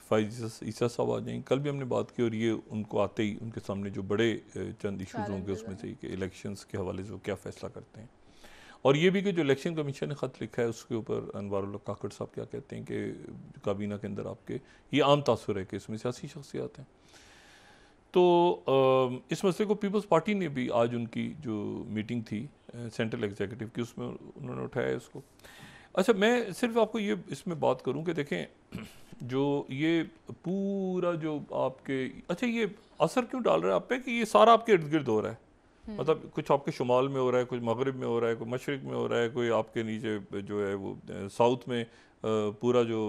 Speaker 2: फ़ाइज़ ईसा साहब आ जाएंगे। कल भी हमने बात की और ये उनको आते ही उनके सामने जो बड़े चंद इशूज़ होंगे उसमें से कि इलेक्शंस के हवाले से वो क्या फ़ैसला करते हैं, और ये भी कि जो इलेक्शन कमीशन ने ख़त लिखा है उसके ऊपर अनवारुल हक काकड़ साहब क्या कहते हैं कि काबीना के अंदर आपके ये आम तासुर है कि इसमें सियासी शख्सियात हैं। तो इस मसले को पीपल्स पार्टी ने भी आज उनकी जो मीटिंग थी सेंट्रल एग्जीक्यूटिव की उसमें उन्होंने उठाया इसको। अच्छा, मैं सिर्फ आपको ये इसमें बात करूं कि देखें जो ये पूरा जो आपके अच्छा ये असर क्यों डाल रहा है आप पे कि ये सारा आपके इर्द गिर्द हो रहा है, मतलब कुछ आपके शुमाल में हो रहा है, कुछ मगरिब में हो रहा है, कोई मशरिक में हो रहा है, कोई आपके नीचे जो है वो साउथ में पूरा जो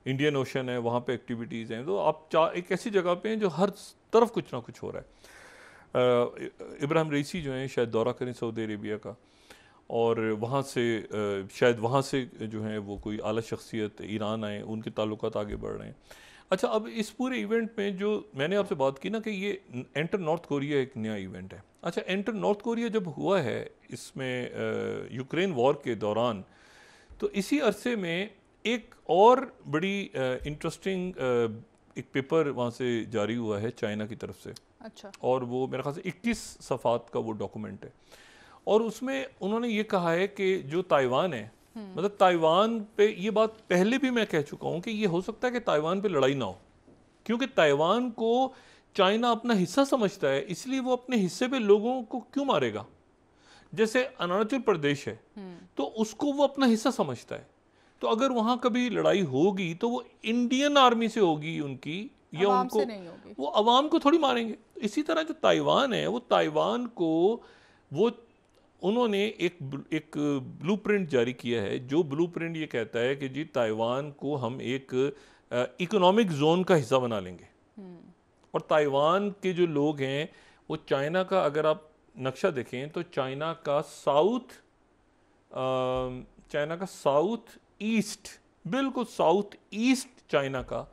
Speaker 2: इंडियन ओशन है वहाँ पे एक्टिविटीज़ हैं। तो आप एक ऐसी जगह पे हैं जो हर तरफ कुछ ना कुछ हो रहा है। इब्राहिम रईसी जो हैं शायद दौरा करें सऊदी अरेबिया का, और वहाँ से शायद वहाँ से जो है वो कोई आला शख्सियत ईरान आए, उनके ताल्लुकात आगे बढ़ रहे हैं। अच्छा, अब इस पूरे इवेंट में जो मैंने आपसे बात की ना कि ये एंटर नॉर्थ कोरिया एक नया इवेंट है। अच्छा, एंटर नॉर्थ कोरिया जब हुआ है इसमें यूक्रेन वॉर के दौरान, तो इसी अरसे में एक और बड़ी इंटरेस्टिंग एक पेपर वहाँ से जारी हुआ है चाइना की तरफ से।
Speaker 1: अच्छा।
Speaker 2: और वो मेरे ख्याल से 21 सफ़ात का वो डॉक्यूमेंट है, और उसमें उन्होंने ये कहा है कि जो ताइवान है, मतलब ताइवान पे ये बात पहले भी मैं कह चुका हूँ कि ये हो सकता है कि ताइवान पे लड़ाई ना हो, क्योंकि ताइवान को चाइना अपना हिस्सा समझता है, इसलिए वो अपने हिस्से पे लोगों को क्यों मारेगा। जैसे अरुणाचल प्रदेश है तो उसको वो अपना हिस्सा समझता है, तो अगर वहाँ कभी लड़ाई होगी तो वो इंडियन आर्मी से होगी उनकी, या उनको
Speaker 1: से नहीं होगी,
Speaker 2: वो अवाम को थोड़ी मारेंगे। इसी तरह जो ताइवान है वो ताइवान को वो उन्होंने एक ब्लूप्रिंट जारी किया है, जो ब्लूप्रिंट ये कहता है कि जी ताइवान को हम एक इकोनॉमिक जोन का हिस्सा बना लेंगे, और ताइवान के जो लोग हैं वो चाइना का, अगर आप नक्शा देखें तो चाइना का साउथ ईस्ट, बिल्कुल साउथ ईस्ट चाइना का,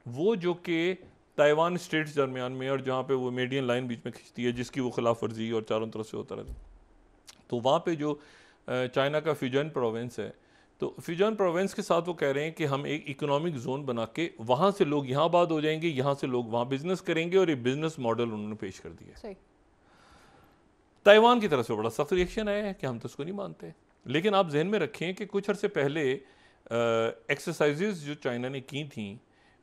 Speaker 2: वो जो कि ताइवान स्टेट्स दरमियान में, और जहाँ पे वो मीडियन लाइन बीच में खिंचती है जिसकी वो खिलाफ वर्जी और चारों तरफ से होता रहता है, तो वहाँ पे जो चाइना का फ्यूजन प्रोविंस है, तो फ्यूजन प्रोविंस के साथ वो कह रहे हैं कि हम एक इकोनॉमिक जोन बना के वहाँ से लोग यहाँ आबाद हो जाएंगे, यहाँ से लोग वहाँ बिजनेस करेंगे, और ये बिजनेस मॉडल उन्होंने पेश कर दिया। ताइवान की तरफ से बड़ा सख्त रिएक्शन आया है कि हम तो इसको नहीं मानते। लेकिन आप जहन में रखें कि कुछ अर्से पहले एक्सरसाइजेज जो चाइना ने की थी,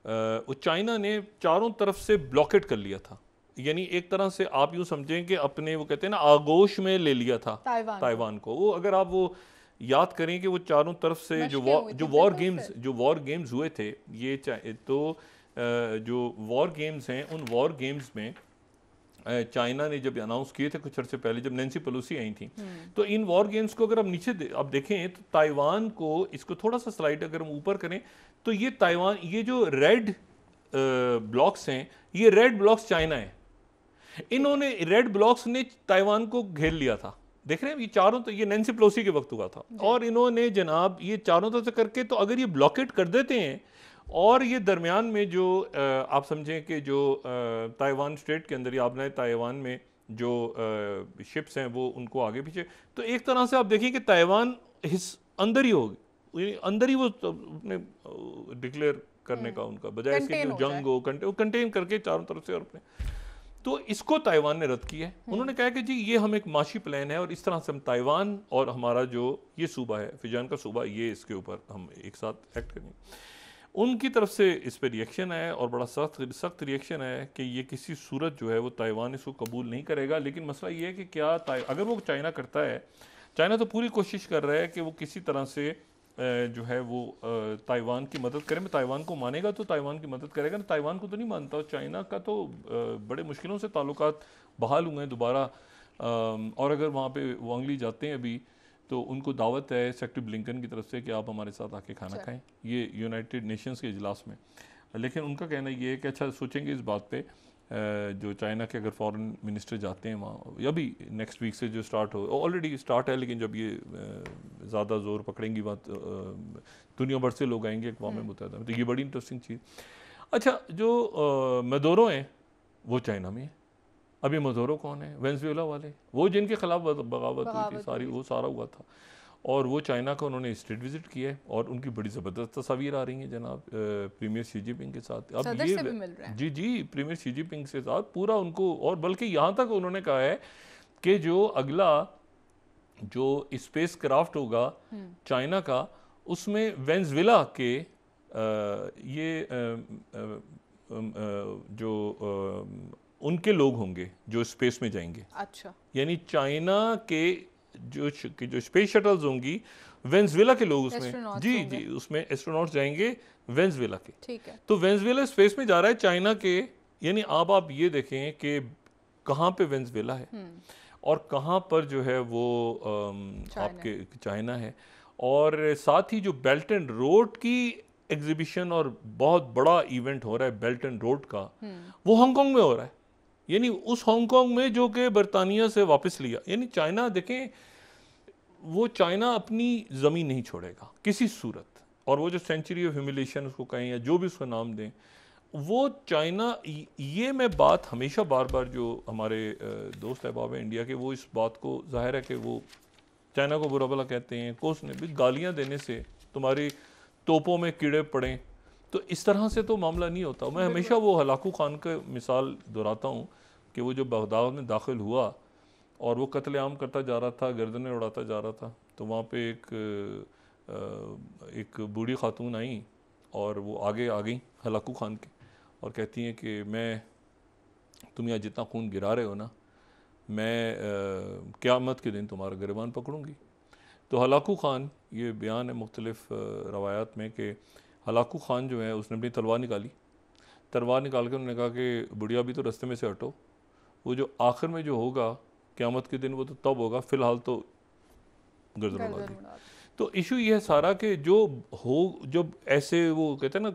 Speaker 2: वो चाइना ने चारों तरफ से ब्लॉकेट कर लिया था, यानी एक तरह से आप यूँ समझें कि अपने वो कहते हैं ना आगोश में ले लिया था ताइवान को। वो अगर आप वो याद करें कि वो चारों तरफ से जो वॉर गेम्स हुए थे, ये तो जो वॉर गेम्स हैं, उन वॉर गेम्स में चाइना ने जब अनाउंस किए थे कुछ अर्से पहले, जब नैन्सी पेलोसी आई थी, तो इन वॉर गेम्स को अगर आप नीचे आप देखें तो ताइवान को, इसको थोड़ा सा स्लाइड अगर हम ऊपर करें तो ये ताइवान, ये जो रेड ब्लॉक्स हैं, ये रेड ब्लॉक्स चाइना है। इन्होंने रेड ब्लॉक्स ने ताइवान को घेर लिया था, देख रहे हैं ये चारों, तो ये नैन्सी पेलोसी के वक्त हुआ था, और इन्होंने जनाब ये चारों तरफ से करके, तो अगर ये ब्लॉकेट कर देते हैं और ये दरमियान में जो आप समझें कि जो ताइवान स्टेट के अंदर, आपने ताइवान में जो शिप्स हैं वो उनको आगे पीछे, तो एक तरह से आप देखिए कि ताइवान अंदर ही होगी, अंदर ही वो अपने डिक्लेयर करने का उनका, बजाय इसके कि जंग हो, कंटेन करके चारों तरफ से, और अपने, तो इसको ताइवान ने रद्द किया है। उन्होंने कहा कि जी ये हम एक माशी प्लान है, और इस तरह से हम ताइवान और हमारा जो ये सूबा है, फिजान का सूबा, ये इसके ऊपर हम एक साथ एक्ट करेंगे। उनकी तरफ से इस पर रिएक्शन आया, और बड़ा सख्त रिएक्शन आया कि ये किसी सूरत जो है वो ताइवान इसको कबूल नहीं करेगा। लेकिन मसला ये है कि क्या अगर वो चाइना करता है, चाइना तो पूरी कोशिश कर रहा है कि वो किसी तरह से जो है वो ताइवान की मदद करे, ताइवान को मानेगा तो ताइवान की मदद करेगा ना, ताइवान को तो नहीं मानता। और चाइना का तो बड़े मुश्किलों से ताल्लुकात बहाल हुए हैं दोबारा। और अगर वहाँ पे वांग ली जाते हैं अभी तो उनको दावत है सेक्रेटरी ब्लिंकन की तरफ से कि आप हमारे साथ आके खाना खाएं, ये यूनाइटेड नेशंस के इजलास में। लेकिन उनका कहना ये है कि अच्छा सोचेंगे इस बात पे, जो चाइना के अगर फॉरेन मिनिस्टर जाते हैं वहाँ, या भी नेक्स्ट वीक से जो स्टार्ट हो, ऑलरेडी स्टार्ट है, लेकिन जब ये ज़्यादा जोर पकड़ेंगी बात, दुनिया भर से लोग आएंगे अक़वाम मुत्तहिदा में, तो ये बड़ी इंटरेस्टिंग चीज़। अच्छा, जो मदोरो हैं वो चाइना में है। अभी मदोरो कौन है? वेनेजुएला वाले, वो जिनके खिलाफ बगावत हुई थी सारी, वो सारा हुआ था। और वो चाइना का उन्होंने स्टेट विजिट किया है और उनकी बड़ी ज़बरदस्त तस्वीर आ रही हैं जनाब प्रीमियर शी जिनपिंग के साथ। अब ये
Speaker 1: से भी मिल रहे हैं।
Speaker 2: जी प्रीमियर शी जिनपिंग के साथ पूरा उनको, और बल्कि यहाँ तक उन्होंने कहा है कि जो अगला जो स्पेस क्राफ्ट होगा चाइना का, उसमें वेनेजुएला के जो उनके लोग होंगे जो स्पेस में जाएंगे।
Speaker 1: अच्छा,
Speaker 2: यानी चाइना के जो स्पेस शटल्स होंगी, वेनेजुएला के लोग उसमें, जी उसमें एस्ट्रोनॉट्स जाएंगे वेनेजुएला के।
Speaker 1: ठीक है।
Speaker 2: तो वेनेजुएला स्पेस में जा रहा है चाइना के, यानी आप ये देखें कि कहाँ पे वेनेजुएला है और कहाँ पर जो है वो आपके चाइना है। और साथ ही जो बेल्ट एंड रोड की एग्जीबिशन और बहुत बड़ा इवेंट हो रहा है बेल्ट एंड रोड का, वो हांगकांग में हो रहा है। यानी उस हांगकांग में जो कि बरतानिया से वापस लिया, यानी चाइना देखें, वो चाइना अपनी ज़मीन नहीं छोड़ेगा किसी सूरत। और वो जो सेंचुरी ऑफ ह्यूमिलेशन उसको कहें या जो भी उसका नाम दें, वो चाइना, ये मैं बात हमेशा बार बार जो हमारे दोस्त अहबाब हैं इंडिया के, वो इस बात को जाहिर है कि वो चाइना को बुरा भला कहते हैं, कोसने भी गालियाँ देने से तुम्हारी तोपों में कीड़े पड़ें, तो इस तरह से तो मामला नहीं होता। मैं हमेशा वो हलाकू खान का मिसाल दोहराता हूँ कि वो जो बगदाद में दाखिल हुआ और वो कत्लेआम करता जा रहा था, गर्दनें उड़ाता जा रहा था, तो वहाँ पे एक बूढ़ी खातून आई और वो आगे आ गई हलाकू खान के और कहती हैं कि मैं, तुम यहाँ जितना खून गिरा रहे हो ना, मैं क़यामत के दिन तुम्हारा गिरबान पकड़ूंगी। तो हलाकू खान, ये बयान है मुख्तलिफ रवायात में कि हलाकू खान जो है उसने अपनी तलवार निकाली, तलवार निकाल के उन्होंने कहा कि बुढ़िया भी तो रास्ते में से हटो, वो जो आखिर में जो होगा क़यामत के दिन वो तो तब होगा, फ़िलहाल तो गर्दन उड़ा दी। तो इशू ये है सारा कि जब ऐसे वो कहते हैं ना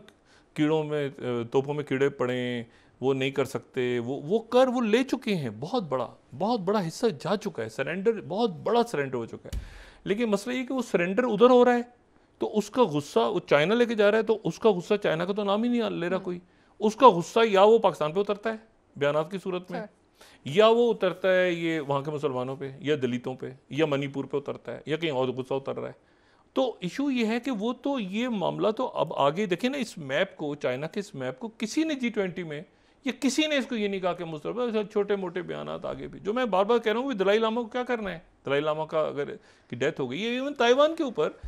Speaker 2: कीड़ों में, तोपों में कीड़े पड़े, वो नहीं कर सकते, वो ले चुके हैं, बहुत बड़ा हिस्सा जा चुका है, सरेंडर, बहुत बड़ा सरेंडर हो चुका है। लेकिन मसला ये कि वो सरेंडर उधर हो रहा है तो उसका गुस्सा वो चाइना लेके जा रहा है, तो उसका गुस्सा चाइना का तो नाम ही नहीं ले रहा कोई, उसका गुस्सा या वो पाकिस्तान पे उतरता है बयानात की सूरत में, या वो उतरता है ये वहाँ के मुसलमानों पे या दलितों पे या मणिपुर पे उतरता है या कहीं और गुस्सा उतर रहा है। तो इशू ये है कि वो तो ये मामला तो अब आगे देखें ना, इस मैप को, चाइना के इस मैप को किसी ने G20 में या किसी ने इसको ये नहीं कहा कि मुस्तफा, छोटे मोटे बयानात आगे भी, जो मैं बार बार कह रहा हूँ, दलाई लामा को क्या करना है, दलाई लामा का अगर की डेथ हो गई, ये इवन ताइवान के ऊपर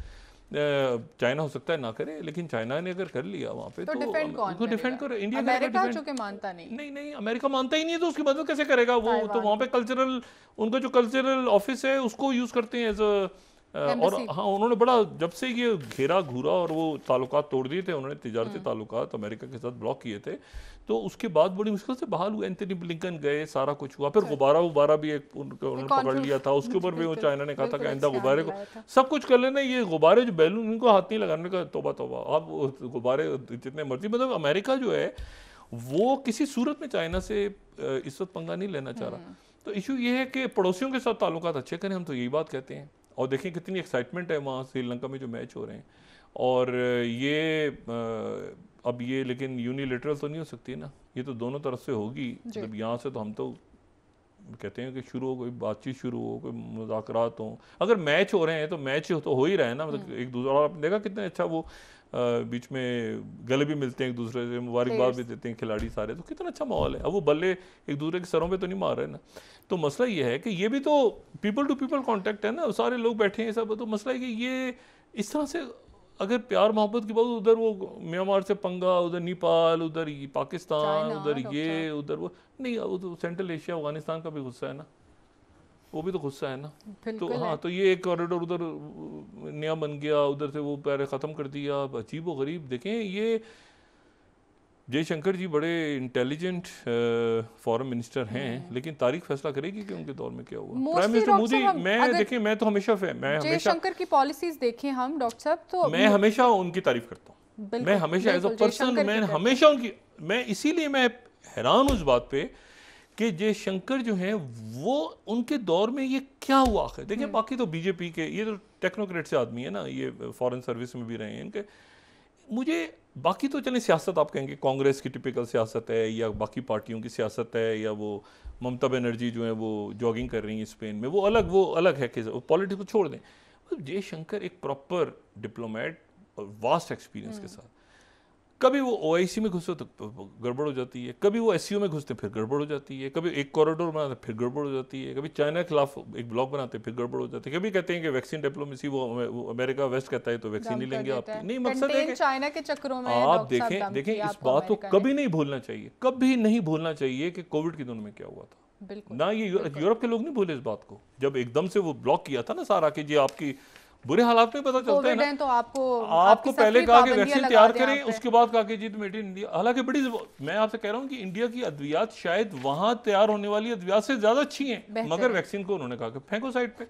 Speaker 2: चाइना हो सकता है ना करे, लेकिन चाइना ने अगर कर लिया वहाँ पे तो उनको डिफेंड करो। इंडिया
Speaker 1: अमेरिका जो कि मानता
Speaker 2: नहीं अमेरिका मानता ही नहीं है, तो उसकी मदद कैसे करेगा वो? तो वहाँ पे कल्चरल, उनका जो कल्चरल ऑफिस है उसको यूज़ करते हैं एज अ, और हाँ, उन्होंने बड़ा, जब से ये घेरा घूरा और वो ताल्लुकात तोड़ दिए थे उन्होंने, तिजारती ताल्लुकात अमेरिका के साथ ब्लॉक किए थे, तो उसके बाद बड़ी मुश्किल से बहाल हुआ। एंथनी ब्लिंकन गए, सारा कुछ हुआ, फिर गुब्बारा भी एक उन्होंने पकड़ लिया था, उसके ऊपर भी वो चाइना ने कहा था कि आइंदा गुब्बारे को सब कुछ कर लेना, ये गुब्बारे जो बैलून इनको हाथ नहीं लगाने का, तौबा तौबा, आप गुब्बारे जितने मर्जी, मतलब अमेरिका जो है वो किसी सूरत में चाइना से इस वक्त पंगा नहीं लेना चाह रहा। तो इशू ये है कि पड़ोसियों के साथ ताल्लुकात अच्छे करें, हम तो यही बात कहते हैं। और देखें कितनी एक्साइटमेंट है वहाँ श्रीलंका में जो मैच हो रहे हैं, और ये अब ये लेकिन यूनिलेटरल तो नहीं हो सकती ना, ये तो दोनों तरफ से होगी। जब यहाँ से तो हम तो कहते हैं कि शुरू हो, कोई बातचीत शुरू हो, कोई मुज़ाकरात हो, अगर मैच हो रहे हैं तो मैच तो हो ही रहा है ना, मतलब एक दूसरा, और आपने देखा कितना अच्छा वो बीच में गले भी मिलते हैं एक दूसरे से, मुबारकबाद भी देते हैं खिलाड़ी सारे, तो कितना अच्छा माहौल है। अब वो बल्ले एक दूसरे के सरों पे तो नहीं मार रहे ना। तो मसला ये है कि ये भी तो पीपल टू पीपल कांटेक्ट है ना, सारे लोग बैठे हैं सब, तो मसला है कि ये इस तरह से अगर प्यार मोहब्बत की बात, उधर वो म्यांमार से पंगा, उधर नेपाल, उधर पाकिस्तान, उधर ये, उधर वो नहीं, वो तो सेंट्रल एशिया अफगानिस्तान का भी गुस्सा है ना। वो भी तो गुस्सा है ना। तो
Speaker 1: बिल्कुल
Speaker 2: हाँ,
Speaker 1: है।
Speaker 2: तो ये एक कॉरिडोर उधर नया बन गया, उधर से वो पहले ख़त्म कर दिया, अजीब व गरीब। देखें ये जयशंकर जी बड़े इंटेलिजेंट फॉरेन मिनिस्टर हैं, लेकिन तारीख फैसला करेगी कि उनके दौर में क्या हुआ। प्राइम मिनिस्टर मोदी, मैं देखें, मैं तो हमेशा
Speaker 1: जयशंकर की पॉलिसीज देखें हम डॉक्टर साहब, तो
Speaker 2: मैं हमेशा उनकी तारीफ करता हूँ। मैं हमेशा एज अ पर्सन, मैं हमेशा उनकी, मैं इसीलिए मैं हैरान हूँ इस बात पे कि जयशंकर जो हैं वो उनके दौर में ये क्या हुआ आखिर। देखिए बाकी तो बीजेपी के ये तो टेक्नोक्रेट से आदमी है ना, ये फॉरेन सर्विस में भी रहे हैं इनके। मुझे बाकी तो चले सियासत आप कहेंगे कांग्रेस की टिपिकल सियासत है या बाकी पार्टियों की सियासत है, या वो ममता बनर्जी जो है वो जॉगिंग कर रही हैं स्पेन में, वो अलग है कि पॉलिटिक्स को छोड़ दें। जयशंकर एक प्रॉपर डिप्लोमेट और वास्ट एक्सपीरियंस के साथ, कभी वो ओआईसी में घुसे तो गड़बड़ हो जाती है, कभी वो एससीओ में घुसते फिर गड़बड़ हो जाती है, कभी एक कॉरिडोर बनाते फिर गड़बड़ हो जाती है, कभी चाइना के खिलाफ एक ब्लॉक बनाते फिर गड़बड़ हो जाती है, कभी कहते हैं कि वैक्सीन डिप्लोमेसी, वो अमेरिका वेस्ट कहता है तो वैक्सीन नहीं लेंगे आपकी। नहीं, मकसद है कि
Speaker 1: चाइना के चक्करों में
Speaker 2: आप देखें इस बात को कभी नहीं भूलना चाहिए, कभी नहीं भूलना चाहिए कि कोविड की दिनों में क्या हुआ था। ना ये यूरोप के लोग नहीं भूले इस बात को, जब एकदम से वो ब्लॉक किया था ना सारा, कि जी आपकी बुरे हालात में पता चलता है ना,
Speaker 1: तो
Speaker 2: आपको पहले कहा कि वैक्सीन तैयार करें, उसके बाद कहा कि जी मेड इन इंडिया। हालांकि मैं आपसे कह रहा हूं कि इंडिया की अद्वियात शायद वहां तैयार होने वाली अद्वियात से ज्यादा अच्छी हैं, मगर वैक्सीन को उन्होंने कहा कि फेंको साइड पे।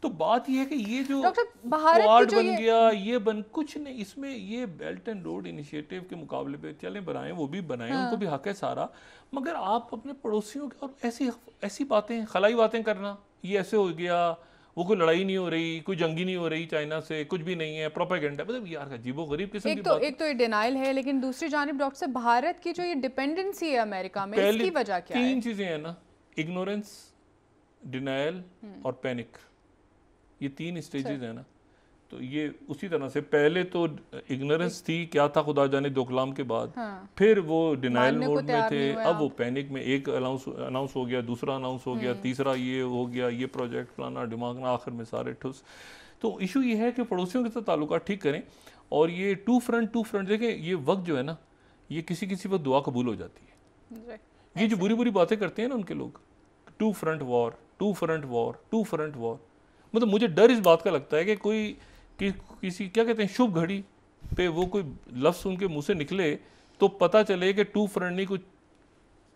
Speaker 2: तो बात यह है कि ये जो क्वाड बन गया, ये कुछ नहीं, इसमें ये बेल्ट एंड रोड इनिशिएटिव के मुकाबले पे चलें बनाएं, वो भी बनाएं, उनको भी हक है सारा, मगर आप अपने पड़ोसियों के और ऐसी बातें, खलाई बातें करना, ये ऐसे हो गया, वो कोई लड़ाई नहीं हो रही, कोई जंगी नहीं हो रही चाइना से, कुछ भी नहीं है, प्रोपेगेंडा, मतलब यार अजीबो गरीब किस्म की बात।
Speaker 1: एक तो ये डिनाइल है, लेकिन दूसरी जानिब डॉक्टर साहब भारत की जो ये डिपेंडेंसी है अमेरिका में, इसकी वजह क्या है?
Speaker 2: तीन चीजें हैं ना, इग्नोरेंस, डिनाइल और पैनिक, ये तीन स्टेजेस है ना। तो ये उसी तरह से पहले तो इग्नोरेंस थी, क्या था खुदा जाने डोकलाम के बाद, फिर वो डिनाइल मोड में थे, अब वो पैनिक में, एक अनाउंस हो गया, दूसरा अनाउंस हो गया, तीसरा ये हो गया, ये प्रोजेक्ट फलाना दिमाग ना, आखिर में सारे ठुस। तो इशू ये है कि पड़ोसियों के साथ ताल्लुकात ठीक करें, और ये टू फ्रंट देखें, ये वक्त जो है ना, ये किसी किसी वक्त दुआ कबूल हो जाती है। ये जो बुरी बुरी बातें करते हैं ना उनके लोग, two front war, two front war, two front war, मतलब मुझे डर इस बात का लगता है कि कोई किसी क्या कहते हैं शुभ घड़ी पे वो कोई लफ्ज उनके मुंह से निकले तो पता चले कि टू फ्रंट नहीं, कुछ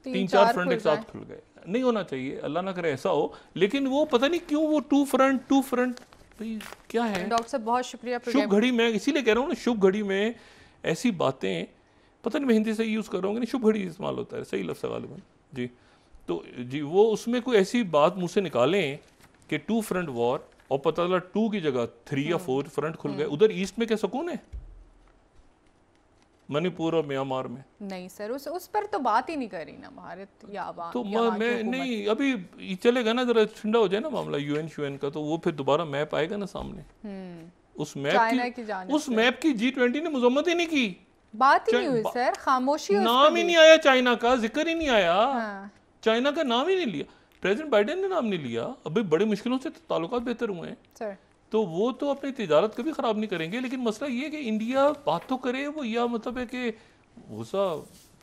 Speaker 2: 3-4 फ्रंट एक साथ खुल गए। नहीं होना चाहिए, अल्लाह ना करे ऐसा हो, लेकिन वो पता नहीं क्यों वो टू फ्रंट भाई क्या है।
Speaker 1: डॉक्टर साहब बहुत शुक्रिया।
Speaker 2: शुभ घड़ी में, इसीलिए कह रहा हूँ ना, शुभ घड़ी में ऐसी बातें, पता नहीं मैं हिंदी से यूज कर रहा हूँ कि नहीं, शुभ घड़ी इस्तेमाल होता है, सही लफ्ज गालिबन जी। तो जी वो उसमें कोई ऐसी बात मुंह से निकालें कि टू फ्रंट वॉर, और पता चला 2 की जगह 3 या 4 फ्रंट खुल गए। उधर ईस्ट में क्या सुकून है, मणिपुर और म्यांमार में? नहीं
Speaker 1: सर, उस पर तो बात ही नहीं करी ना भारत या
Speaker 2: तो मैं नहीं, अभी चलेगा ना, जरा ठंडा हो जाए ना मामला यूएन का, तो वो फिर दोबारा मैप आएगा ना सामने। उस मैप की G20 ने मजम्मत ही नहीं की,
Speaker 1: बात ही नहीं हुई सर, खामोशी,
Speaker 2: नाम ही नहीं आया चाइना का, जिक्र ही नहीं आया, चाइना का नाम ही नहीं लिया, प्रेसिडेंट बाइडेन ने नाम नहीं लिया। अभी बड़ी मुश्किलों से ताल्लुकात बेहतर हुए हैं सर, तो वो तो अपनी तिजारत कभी खराब नहीं करेंगे, लेकिन मसला ये है कि इंडिया बात तो करे, वो या मतलब है कि गुस्सा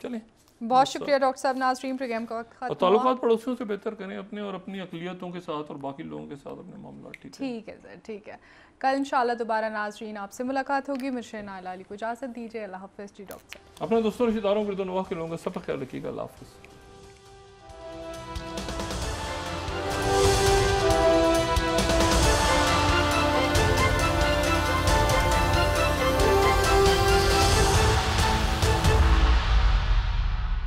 Speaker 2: चले।
Speaker 1: बहुत शुक्रिया डॉक्टर साहब, नाज़रीन प्रोग्राम का वक्त खत्म,
Speaker 2: ताल्लुकात पड़ोसियों से बेहतर करें अपने, और अपनी अक़लियतों के साथ और बाकी लोगों के साथ अपने मामला ठीक है सर, ठीक है। कल इंशाल्लाह दोबारा नाज़रीन आपसे मुलाकात होगी। मिर्शे नाइला अली को इजाज़त दीजिए, अल्लाह हाफ़िज़ जी डॉक्टर साहब। अपने दोस्तों रिश्तेदारों के लोगों का सब ख्याल रखिएगा, अल्लाह हाफ़िज़।